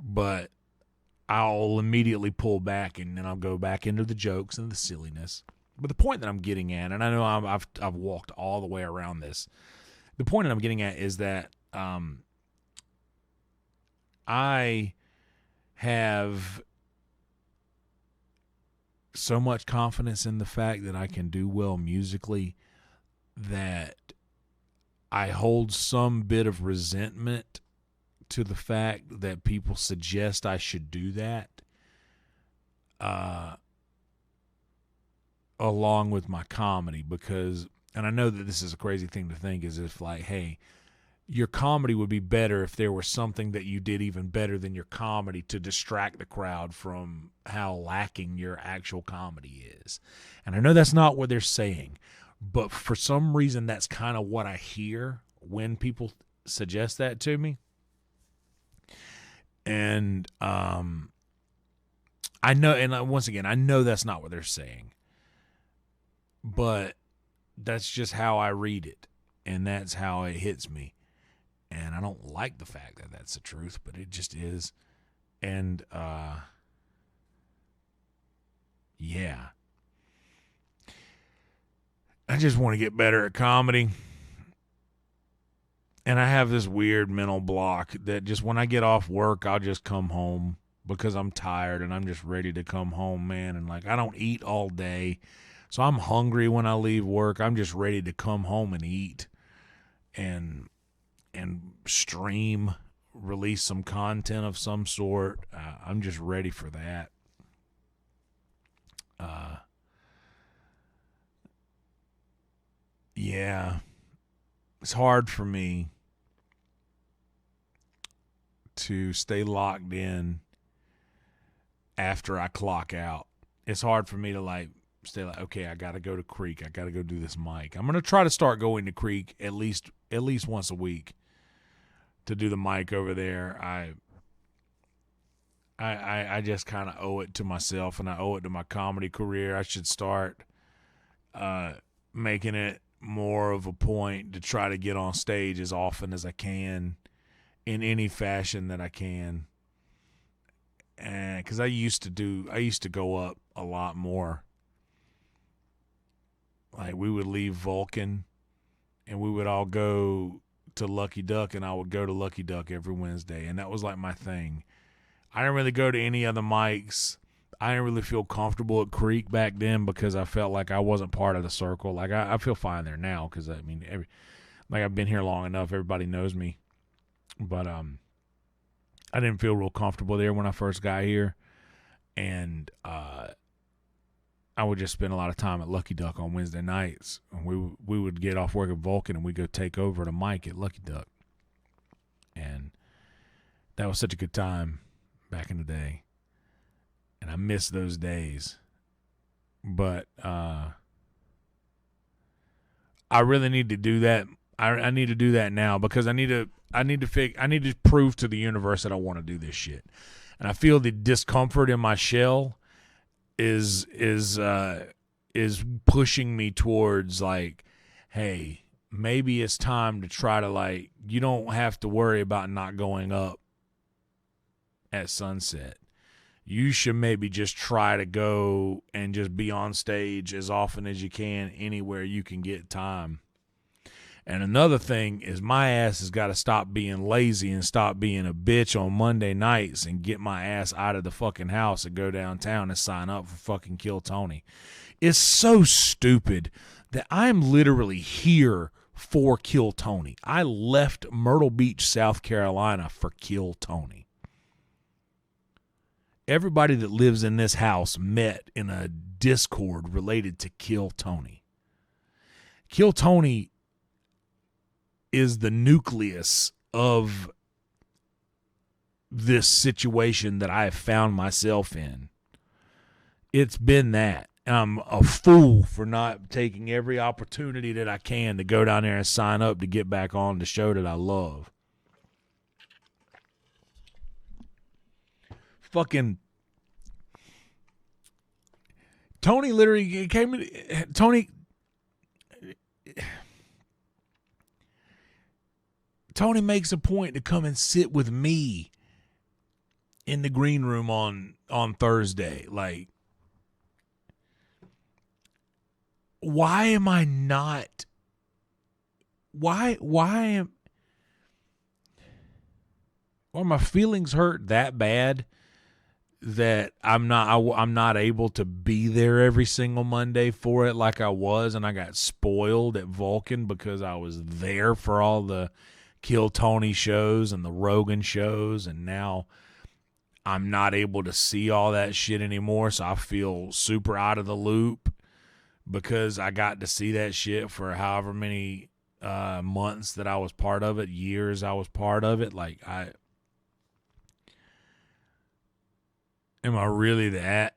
but I'll immediately pull back, and then I'll go back into the jokes and the silliness. But the point that I'm getting at, and I know I've walked all the way around this, the point that I'm getting at is that I have so much confidence in the fact that I can do well musically that I hold some bit of resentment to the fact that people suggest I should do that, along with my comedy, because, and I know that this is a crazy thing to think, is if like, hey, your comedy would be better if there was something that you did even better than your comedy to distract the crowd from how lacking your actual comedy is. And I know that's not what they're saying, but for some reason, that's kind of what I hear when people suggest that to me. And I know, and once again, I know that's not what they're saying, but that's just how I read it, and that's how it hits me. And I don't like the fact that that's the truth, but it just is. And yeah. I just want to get better at comedy. And I have this weird mental block that just when I get off work, I'll just come home because I'm tired and I'm just ready to come home, man. And like, I don't eat all day. So I'm hungry when I leave work. I'm just ready to come home and eat and stream, release some content of some sort. I'm just ready for that. Yeah, it's hard for me to stay locked in after I clock out. It's hard for me to like stay like, okay, I got to go to Creek. I got to go do this mic. I'm going to try to start going to Creek at least once a week to do the mic over there. I just kind of owe it to myself, and I owe it to my comedy career. I should start making it more of a point to try to get on stage as often as I can in any fashion that I can. And because I used to go up a lot more. Like, we would leave Vulcan and we would all go to Lucky Duck, and I would go to Lucky Duck every Wednesday, and that was like my thing. I didn't really go to any other mics. I didn't really feel comfortable at Creek back then because I felt like I wasn't part of the circle. Like, I feel fine there now because, I mean, I've been here long enough. Everybody knows me. But I didn't feel real comfortable there when I first got here. And I would just spend a lot of time at Lucky Duck on Wednesday nights. And we would get off work at Vulcan, and we'd go take over the mic at Lucky Duck. And that was such a good time back in the day. And I miss those days. But I really need to do that. I need to do that now because I need to prove to the universe that I want to do this shit. And I feel the discomfort in my shell is pushing me towards like, hey, maybe it's time to try to like, you don't have to worry about not going up at sunset. You should maybe just try to go and just be on stage as often as you can anywhere you can get time. And another thing is my ass has got to stop being lazy and stop being a bitch on Monday nights and get my ass out of the fucking house and go downtown and sign up for fucking Kill Tony. It's so stupid that I'm literally here for Kill Tony. I left Myrtle Beach, South Carolina for Kill Tony. Everybody that lives in this house met in a Discord related to Kill Tony. Kill Tony is the nucleus of this situation that I have found myself in. It's been that. I'm a fool for not taking every opportunity that I can to go down there and sign up to get back on the show that I love. Fucking Tony literally came. Tony makes a point to come and sit with me in the green room on Thursday. Like, why am I not? Why are my feelings hurt that bad that I'm not able to be there every single Monday for it like I was, and I got spoiled at Vulcan because I was there for all the Kill Tony shows and the Rogan shows, and now I'm not able to see all that shit anymore, so I feel super out of the loop because I got to see that shit for however many months that I was part of it, years I was part of it. Like, am I really that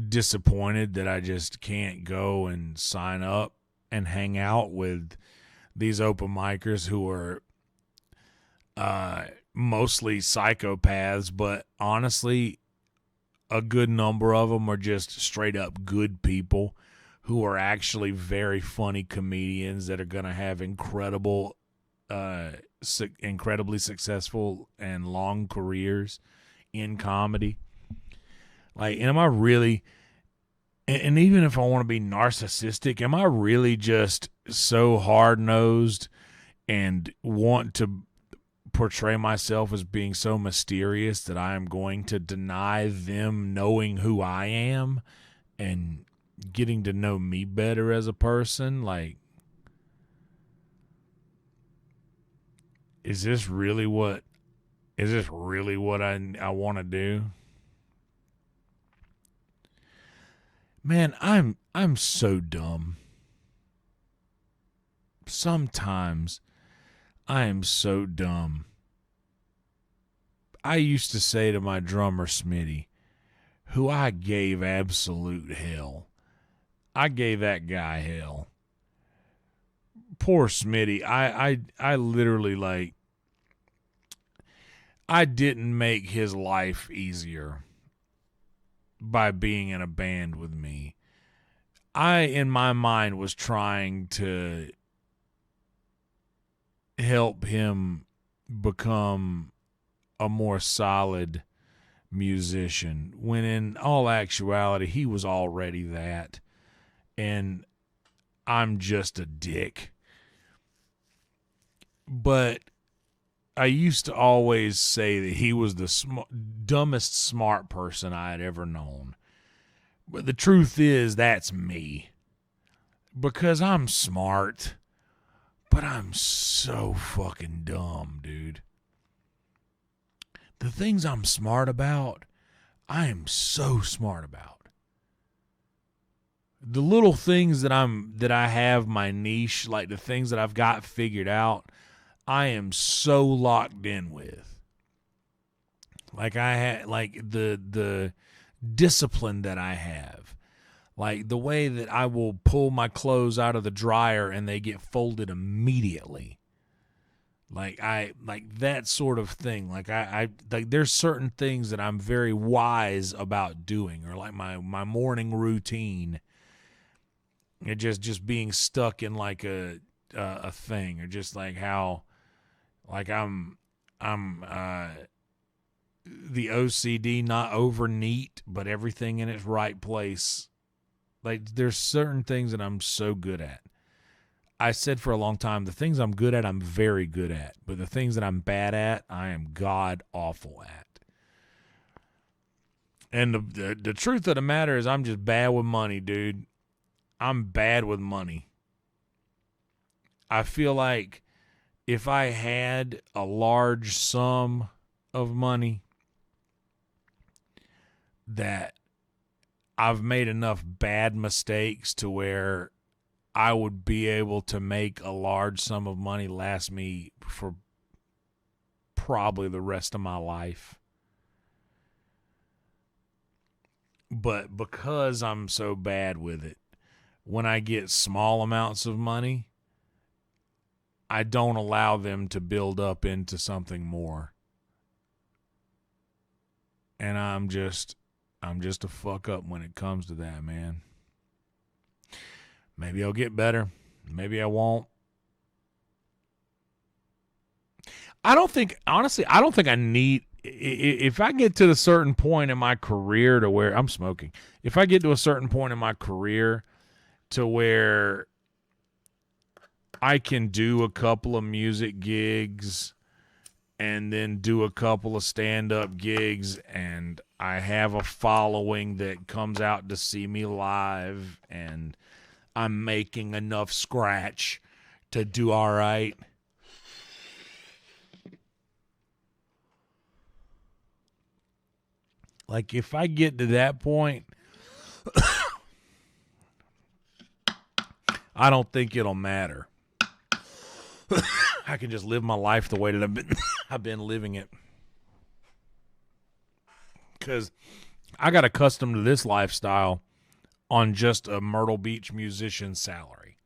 disappointed that I just can't go and sign up and hang out with these open micers who are mostly psychopaths, but honestly, a good number of them are just straight up good people who are actually very funny comedians that are going to have incredibly successful and long careers in comedy. Like, am I really, and even if I want to be narcissistic, am I really just so hard-nosed and want to portray myself as being so mysterious that I am going to deny them knowing who I am and getting to know me better as a person? Like, is this really what I want to do? Man, I'm so dumb. Sometimes I am so dumb. I used to say to my drummer Smitty, who I gave absolute hell. I gave that guy hell. Poor Smitty. I literally, like, I didn't make his life easier by being in a band with me. I, in my mind, was trying to help him become a more solid musician, when in all actuality, he was already that. And I'm just a dick. But I used to always say that he was the dumbest smart person I had ever known. But the truth is, that's me. Because I'm smart, but I'm so fucking dumb, dude. The things I'm smart about, I am so smart about. The little things that I have my niche, like the things that I've got figured out, I am so locked in with. Like, I had, like, the discipline that I have, like the way that I will pull my clothes out of the dryer and they get folded immediately. Like, that sort of thing. Like, I like, there's certain things that I'm very wise about doing, or like my morning routine. It just being stuck in like a thing, or just like how, like, I'm the OCD, not over neat, but everything in its right place. Like, there's certain things that I'm so good at. I said for a long time, the things I'm good at, I'm very good at. But the things that I'm bad at, I am god awful at. And the truth of the matter is I'm just bad with money, dude. I'm bad with money. I feel like if I had a large sum of money, that I've made enough bad mistakes to where I would be able to make a large sum of money last me for probably the rest of my life. But because I'm so bad with it, when I get small amounts of money, I don't allow them to build up into something more. And I'm just a fuck up when it comes to that, man. Maybe I'll get better. Maybe I won't. Honestly, I don't think I need, if I get to a certain point in my career to where I'm smoking, if I get to a certain point in my career to where I can do a couple of music gigs and then do a couple of stand-up gigs, and I have a following that comes out to see me live, and I'm making enough scratch to do all right. Like, if I get to that point, I don't think it'll matter. I can just live my life the way that I've been living it. Because I got accustomed to this lifestyle on just a Myrtle Beach musician's salary.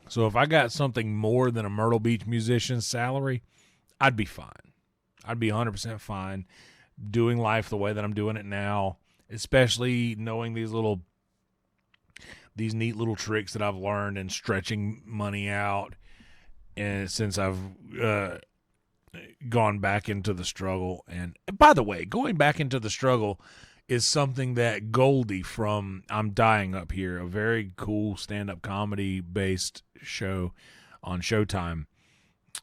So if I got something more than a Myrtle Beach musician's salary, I'd be fine. I'd be 100% fine doing life the way that I'm doing it now, especially knowing these neat little tricks that I've learned and stretching money out, and since I've gone back into the struggle. And by the way, going back into the struggle is something that Goldie from I'm Dying Up Here, a very cool stand-up comedy based show on Showtime.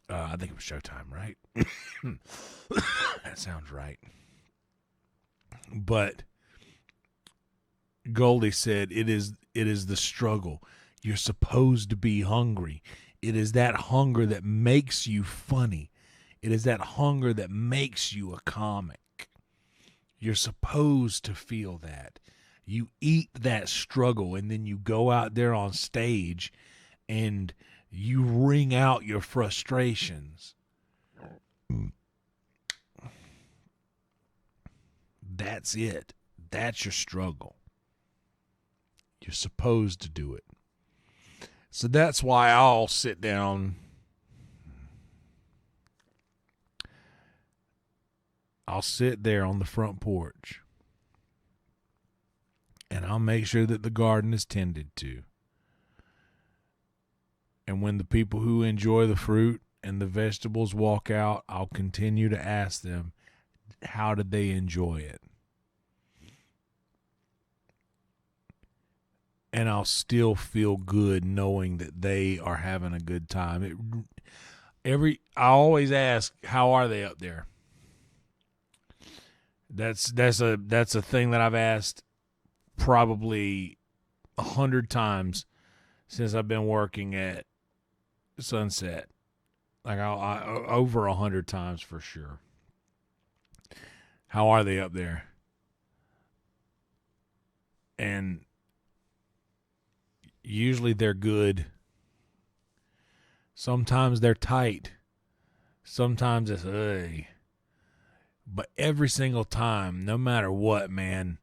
I think it was Showtime, right? That sounds right. But Goldie said it is the struggle. You're supposed to be hungry. It is that hunger that makes you funny. It is that hunger that makes you a comic. You're supposed to feel that. You eat that struggle, and then you go out there on stage and you wring out your frustrations. That's it. That's your struggle. You're supposed to do it. So that's why I'll sit down. I'll sit there on the front porch, and I'll make sure that the garden is tended to. And when the people who enjoy the fruit and the vegetables walk out, I'll continue to ask them, how did they enjoy it? And I'll still feel good knowing that they are having a good time. I always ask, how are they up there? That's a thing that I've asked probably 100 times since I've been working at Sunset. Like over 100 times for sure. How are they up there? And usually they're good. Sometimes they're tight. Sometimes it's hey. But every single time, no matter what, man,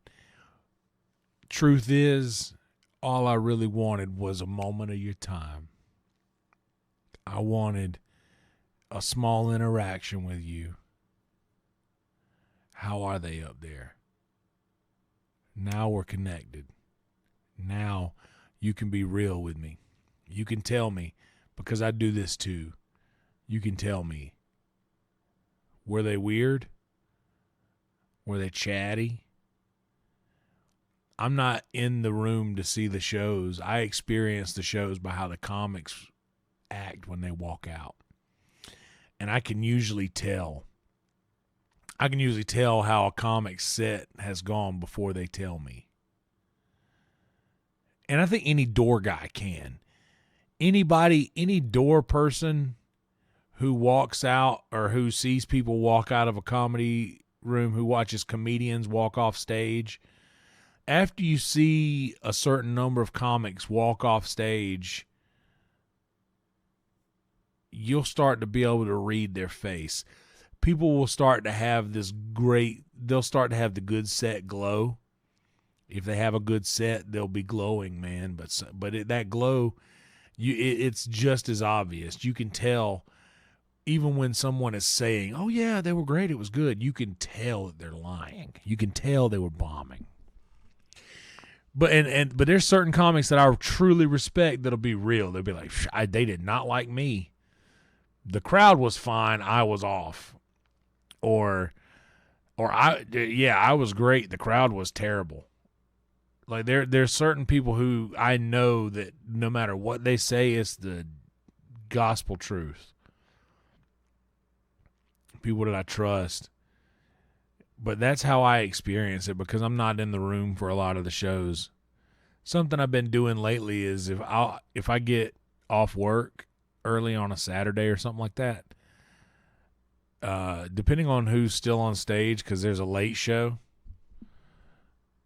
truth is, all I really wanted was a moment of your time. I wanted a small interaction with you. How are they up there? Now we're connected. Now you can be real with me. You can tell me, because I do this too. You can tell me. Were they weird? Were they chatty? I'm not in the room to see the shows. I experience the shows by how the comics act when they walk out. And I can usually tell. I can usually tell how a comic set has gone before they tell me. And I think any door guy can. Any door person who walks out or who sees people walk out of a comedy room, who watches comedians walk off stage, after you see a certain number of comics walk off stage, you'll start to be able to read their face. People will start to have they'll start to have the good set glow. If they have a good set, they'll be glowing, man. But that glow, it's just as obvious. You can tell, even when someone is saying, "Oh yeah, they were great, it was good," you can tell that they're lying. You can tell they were bombing. But there's certain comics that I truly respect that'll be real. They'll be like, they did not like me. The crowd was fine, I was off. Or I was great, the crowd was terrible. Like there's certain people who I know that no matter what they say, it's the gospel truth. People that I trust. But that's how I experience it, because I'm not in the room for a lot of the shows. Something I've been doing lately is if I get off work early on a Saturday or something like that, depending on who's still on stage, because there's a late show,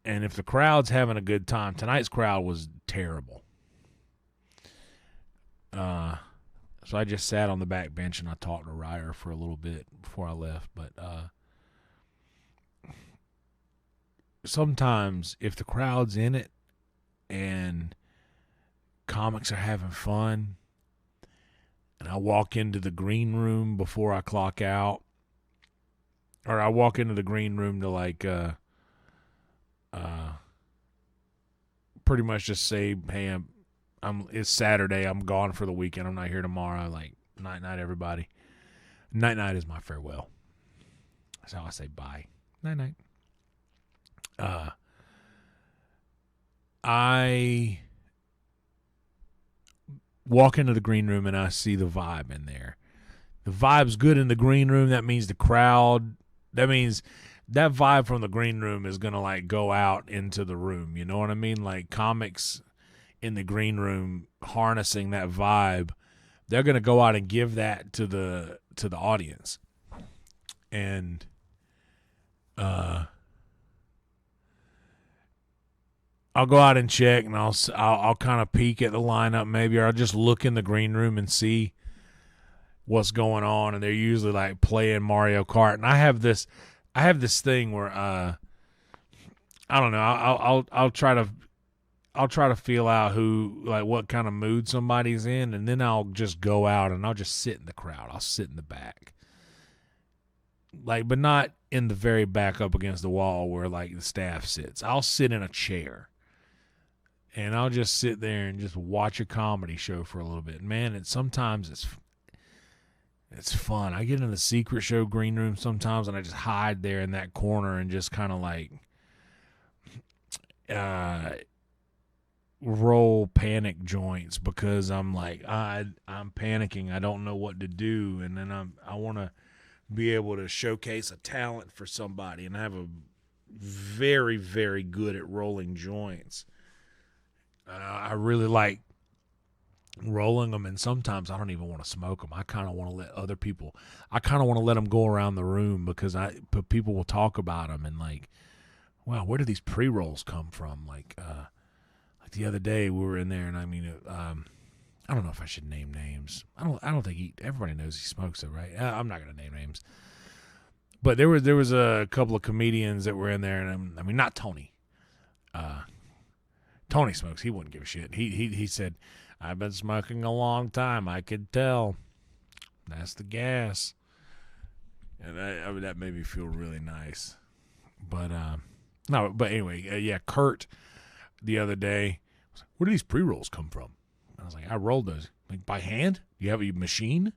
and if the crowd's having a good time, tonight's crowd was terrible. So I just sat on the back bench and I talked to Ryer for a little bit before I left. But sometimes if the crowd's in it and comics are having fun, and I walk into the green room before I clock out, or I walk into the green room to pretty much just say, "Hey, it's Saturday. I'm gone for the weekend. I'm not here tomorrow." Like, night night, everybody. Night night is my farewell. That's how I say bye. Night night. I walk into the green room and I see the vibe in there. The vibe's good in the green room. That means the crowd. That means that vibe from the green room is gonna like go out into the room. You know what I mean? Like comics in the green room harnessing that vibe, they're gonna go out and give that to the audience. And I'll go out and check, and I'll kind of peek at the lineup maybe, or I'll just look in the green room and see what's going on. And they're usually like playing Mario Kart. And I have this thing where I don't know. I'll try to feel out who, like, what kind of mood somebody's in, and then I'll just go out and I'll just sit in the crowd. I'll sit in the back, like, but not in the very back up against the wall where like the staff sits. I'll sit in a chair. And I'll just sit there and just watch a comedy show for a little bit. Man, sometimes it's fun. I get in the secret show green room sometimes, and I just hide there in that corner and just kind of like roll panic joints, because I'm like I'm panicking. I don't know what to do, and then I want to be able to showcase a talent for somebody, and I have a very, very good at rolling joints. I really like rolling them, and sometimes I don't even want to smoke them. I kind of want to let other people. I kind of want to let them go around the room, because people will talk about them and like, wow, where do these pre-rolls come from? Like the other day we were in there, and I mean, I don't know if I should name names. I don't think everybody knows he smokes it, right? I'm not gonna name names. But there was a couple of comedians that were in there, and I mean, not Tony. Tony smokes. He wouldn't give a shit. He said, "I've been smoking a long time. I could tell. That's the gas." And that made me feel really nice. But no. But anyway, yeah. Kurt the other day was like, "Where do these pre-rolls come from?" I was like, "I rolled those like by hand. You have a machine?"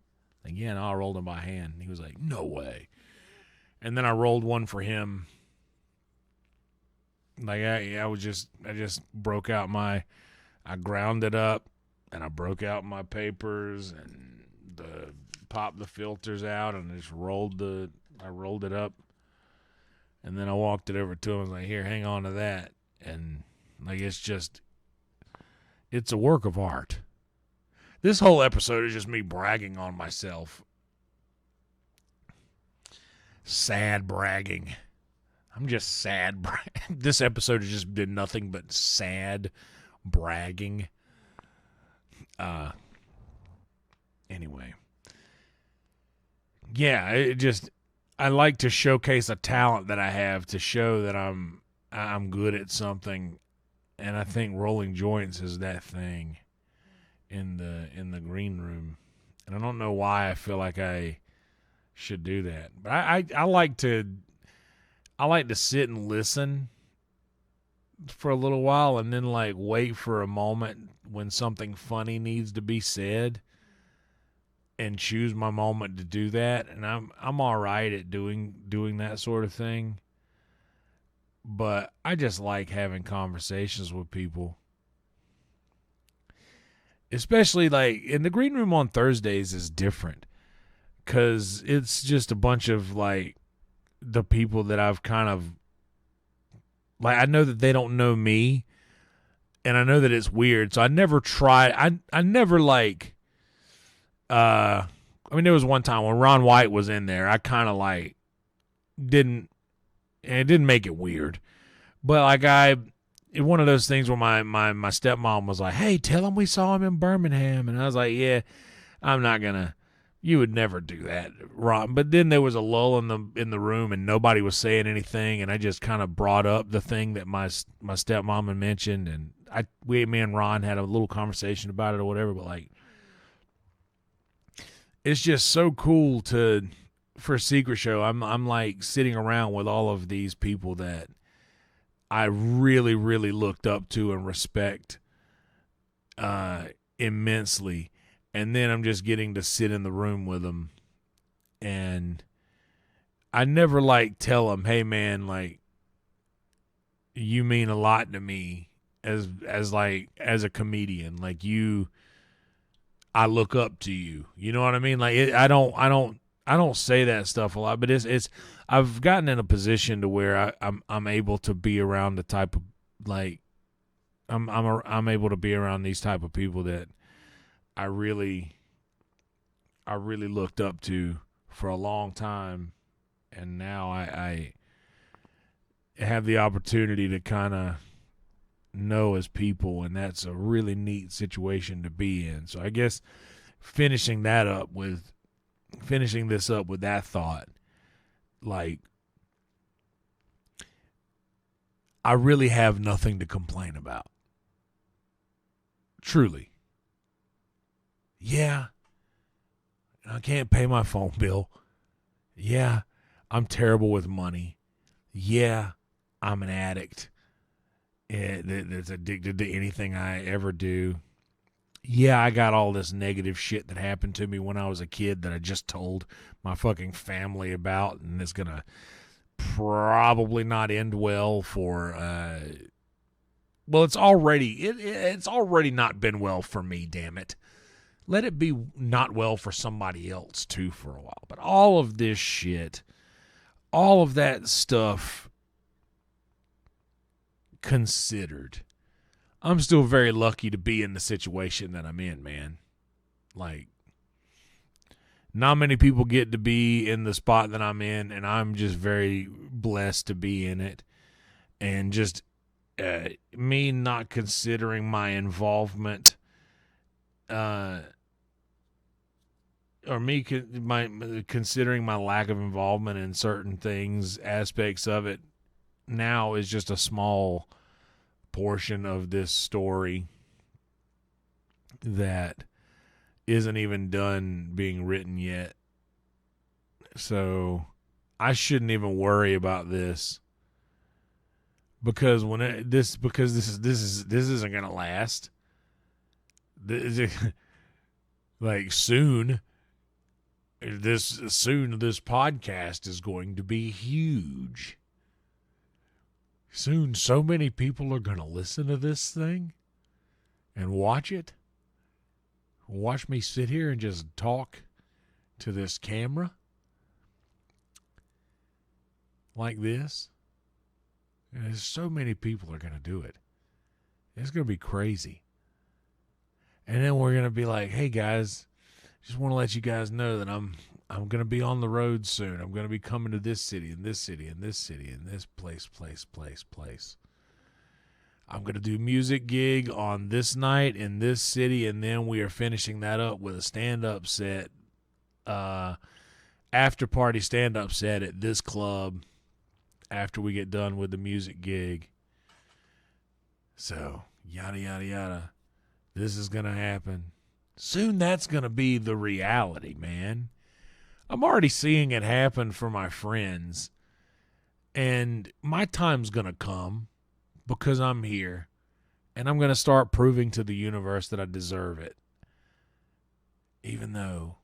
Like, "Yeah, no, I rolled them by hand." And he was like, "No way." And then I rolled one for him. Like I just broke out I ground it up and I broke out my papers and popped the filters out and I rolled it up and then I walked it over to him and was like, here, hang on to that. And like, it's a work of art. This whole episode is just me bragging on myself. Sad bragging. I'm just sad. This episode has just been nothing but sad bragging. Anyway. Yeah, I like to showcase a talent that I have to show that I'm good at something, and I think rolling joints is that thing in the green room. And I don't know why I feel like I should do that. But I like to sit and listen for a little while and then like wait for a moment when something funny needs to be said and choose my moment to do that. And I'm all right at doing that sort of thing. But I just like having conversations with people. Especially like in the green room on Thursdays is different because it's just a bunch of like the people that I've kind of like, I know that they don't know me and I know that it's weird. So I never tried. I never like, I mean, there was one time when Ron White was in there, I kind of like and it didn't make it weird, but like it's one of those things where my stepmom was like, hey, tell him we saw him in Birmingham. And I was like, yeah, I'm not going to, you would never do that, Ron. But then there was a lull in the room and nobody was saying anything. And I just kind of brought up the thing that my stepmom had mentioned. And me and Ron had a little conversation about it or whatever. But like, it's just so cool for a secret show. I'm like sitting around with all of these people that I really, really looked up to and respect immensely. And then I'm just getting to sit in the room with them. And I never like tell them, hey man, like you mean a lot to me as a comedian. Like I look up to you. You know what I mean? Like I don't say that stuff a lot, but it's I've gotten in a position to where I'm able to be around the type of like I'm able to be around these type of people that I really looked up to for a long time, and now I have the opportunity to kind of know as people, and that's a really neat situation to be in. So I guess finishing this up with that thought, like I really have nothing to complain about. Truly. Yeah, I can't pay my phone bill. Yeah, I'm terrible with money. Yeah, I'm an addict that's addicted to anything I ever do. Yeah, I got all this negative shit that happened to me when I was a kid that I just told my fucking family about, and it's gonna probably not end well for well, it's already not been well for me, damn it. Let it be not well for somebody else too for a while. But all of this shit, all of that stuff considered, I'm still very lucky to be in the situation that I'm in, man. Like, not many people get to be in the spot that I'm in, and I'm just very blessed to be in it. And just me not considering my involvement, or me considering my lack of involvement in certain things, aspects of it, now is just a small portion of this story that isn't even done being written yet. So I shouldn't even worry about this because this isn't gonna last. Like soon this podcast is going to be huge. Soon so many people are going to listen to this thing and watch it. Watch me sit here and just talk to this camera like this. And there's so many people are going to do it. It's going to be crazy. And then we're going to be like, hey guys, just want to let you guys know that I'm going to be on the road soon. I'm going to be coming to this city and this city and this city and this place. I'm going to do music gig on this night in this city, and then we are finishing that up with a stand-up set, after-party stand-up set at this club after we get done with the music gig. So, yada, yada, yada. This is going to happen. Soon that's going to be the reality, man. I'm already seeing it happen for my friends, and my time's going to come because I'm here, and I'm going to start proving to the universe that I deserve it. Even though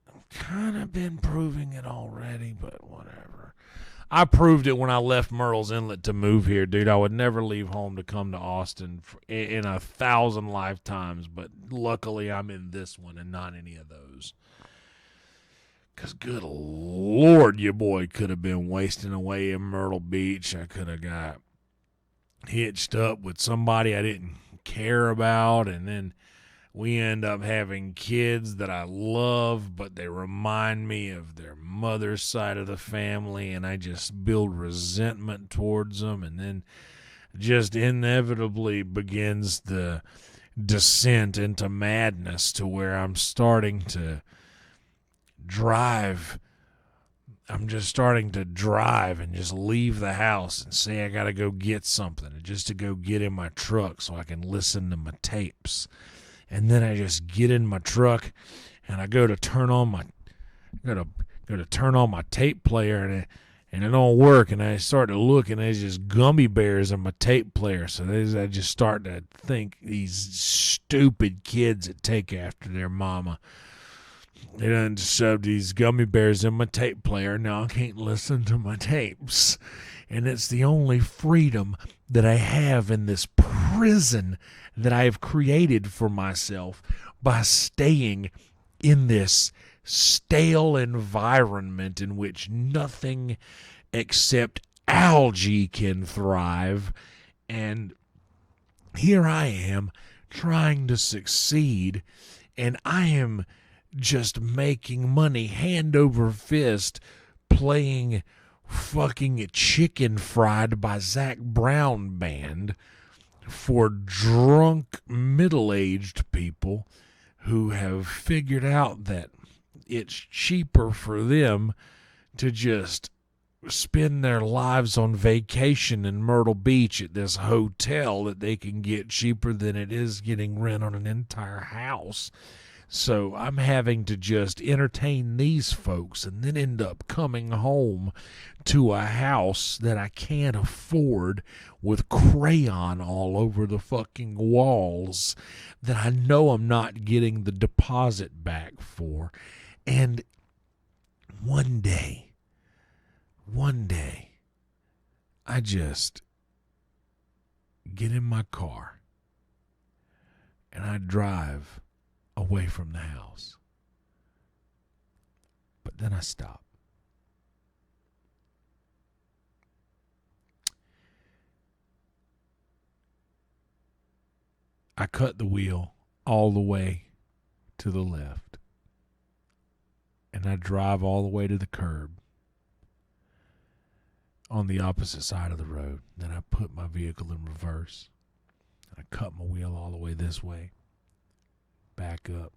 I've kind of been proving it already, but whatever. I proved it when I left Myrtle's Inlet to move here, dude. I would never leave home to come to Austin in 1,000 lifetimes, but luckily I'm in this one and not any of those. Because good Lord, your boy could have been wasting away in Myrtle Beach. I could have got hitched up with somebody I didn't care about, and then we end up having kids that I love, but they remind me of their mother's side of the family, and I just build resentment towards them, and then just inevitably begins the descent into madness to where I'm starting to drive. I'm just starting to drive and just leave the house and say I got to go get something, just to go get in my truck so I can listen to my tapes. And then I just get in my truck and I go to turn on my tape player, and it don't work, and I start to look, and there's just gummy bears in my tape player. So I just start to think these stupid kids that take after their mama. They done shoved these gummy bears in my tape player. Now I can't listen to my tapes. And it's the only freedom that I have in this prison that I have created for myself by staying in this stale environment in which nothing except algae can thrive. And here I am trying to succeed, and I am just making money hand over fist playing fucking Chicken Fried by Zac Brown band for drunk middle-aged people who have figured out that it's cheaper for them to just spend their lives on vacation in Myrtle Beach at this hotel that they can get cheaper than it is getting rent on an entire house. So I'm having to just entertain these folks and then end up coming home to a house that I can't afford with crayon all over the fucking walls that I know I'm not getting the deposit back for. And one day, I just get in my car and I drive away from the house. But then I stop. I cut the wheel all the way to the left, and I drive all the way to the curb on the opposite side of the road. Then I put my vehicle in reverse. I cut my wheel all the way this way, back up,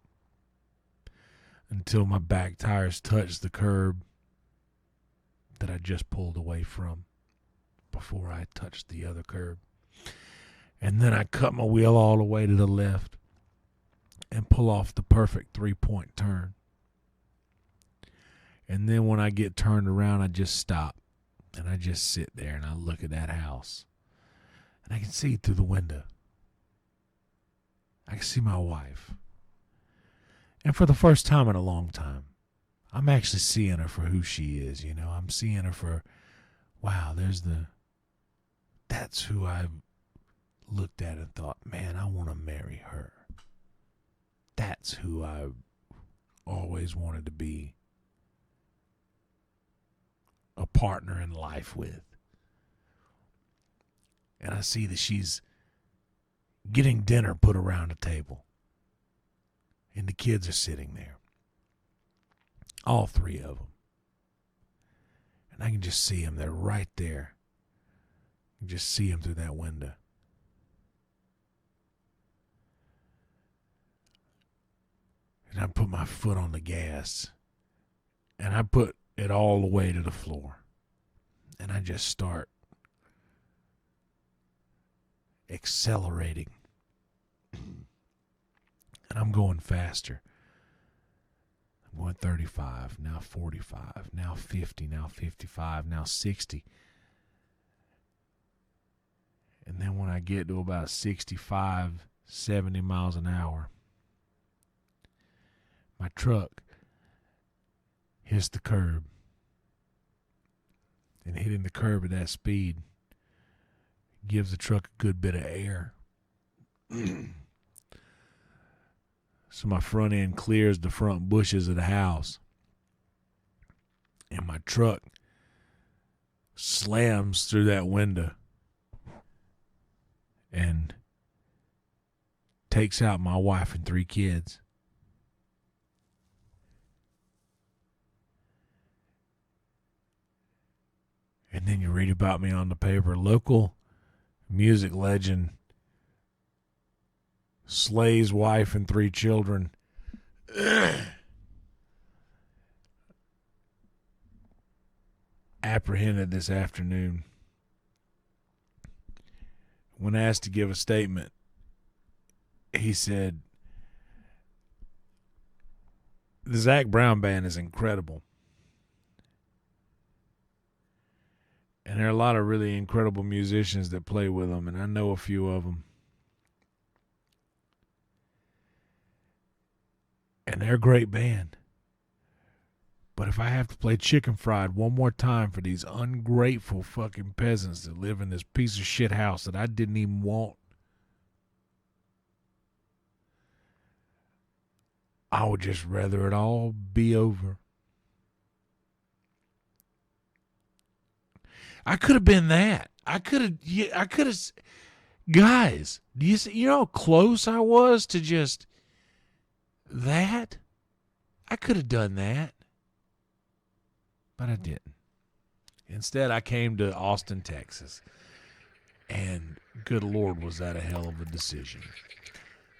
until my back tires touch the curb that I just pulled away from before I touched the other curb. And then I cut my wheel all the way to the left and pull off the perfect 3-point turn. And then when I get turned around, I just stop. And I just sit there and I look at that house. And I can see through the window. I can see my wife. And for the first time in a long time, I'm actually seeing her for who she is, you know. I'm seeing her for, wow, there's the that's who I looked at and thought, man, I want to marry her. That's who I always wanted to be a partner in life with. And I see that she's getting dinner put around a table. And the kids are sitting there. All three of them. And I can just see them. They're right there. You just see them through that window. And I put my foot on the gas. And I put it all the way to the floor. And I just start accelerating. And I'm going faster. I'm going 35, now 45, now 50, now 55, now 60. And then when I get to about 65, 70 miles an hour, my truck hits the curb. And hitting the curb at that speed gives the truck a good bit of air. So my front end clears the front bushes of the house. And my truck slams through that window and takes out my wife and 3 kids. And then you read about me on the paper. Local music legend slays wife and 3 children. Apprehended this afternoon. When asked to give a statement, he said, "The Zac Brown Band is incredible. And there are a lot of really incredible musicians that play with them, and I know a few of them. And they're a great band. But if I have to play Chicken Fried one more time for these ungrateful fucking peasants that live in this piece of shit house that I didn't even want, I would just rather it all be over." I could have been that. I could have, guys, do you know how close I was to just that? I could have done that, but I didn't. Instead, I came to Austin, Texas, and good Lord, was that a hell of a decision.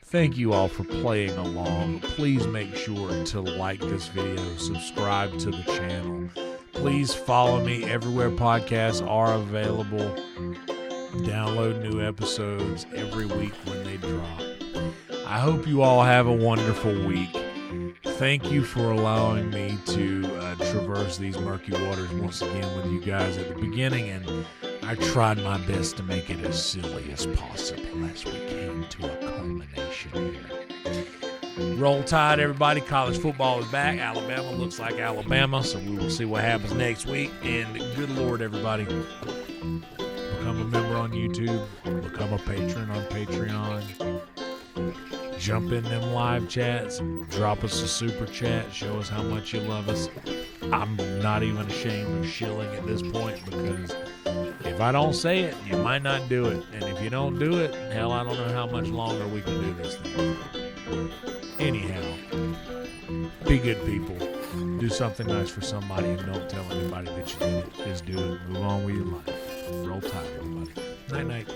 Thank you all for playing along. Please make sure to like this video, subscribe to the channel. Please follow me everywhere podcasts are available. Download new episodes every week when they drop. I hope you all have a wonderful week. Thank you for allowing me to traverse these murky waters once again with you guys at the beginning, and I tried my best to make it as silly as possible as we came to a culmination here. Roll Tide, everybody. College football is back. Alabama looks like Alabama, so we will see what happens next week. And good Lord, everybody, become a member on YouTube. Become a patron on Patreon. Jump in them live chats. Drop us a super chat. Show us how much you love us. I'm not even ashamed of shilling at this point, because if I don't say it, you might not do it. And if you don't do it, hell, I don't know how much longer we can do this thing. Anyhow, be good people. Do something nice for somebody and don't tell anybody that you did it. Just do it. Move on with your life. Roll Tide, everybody. Night-night.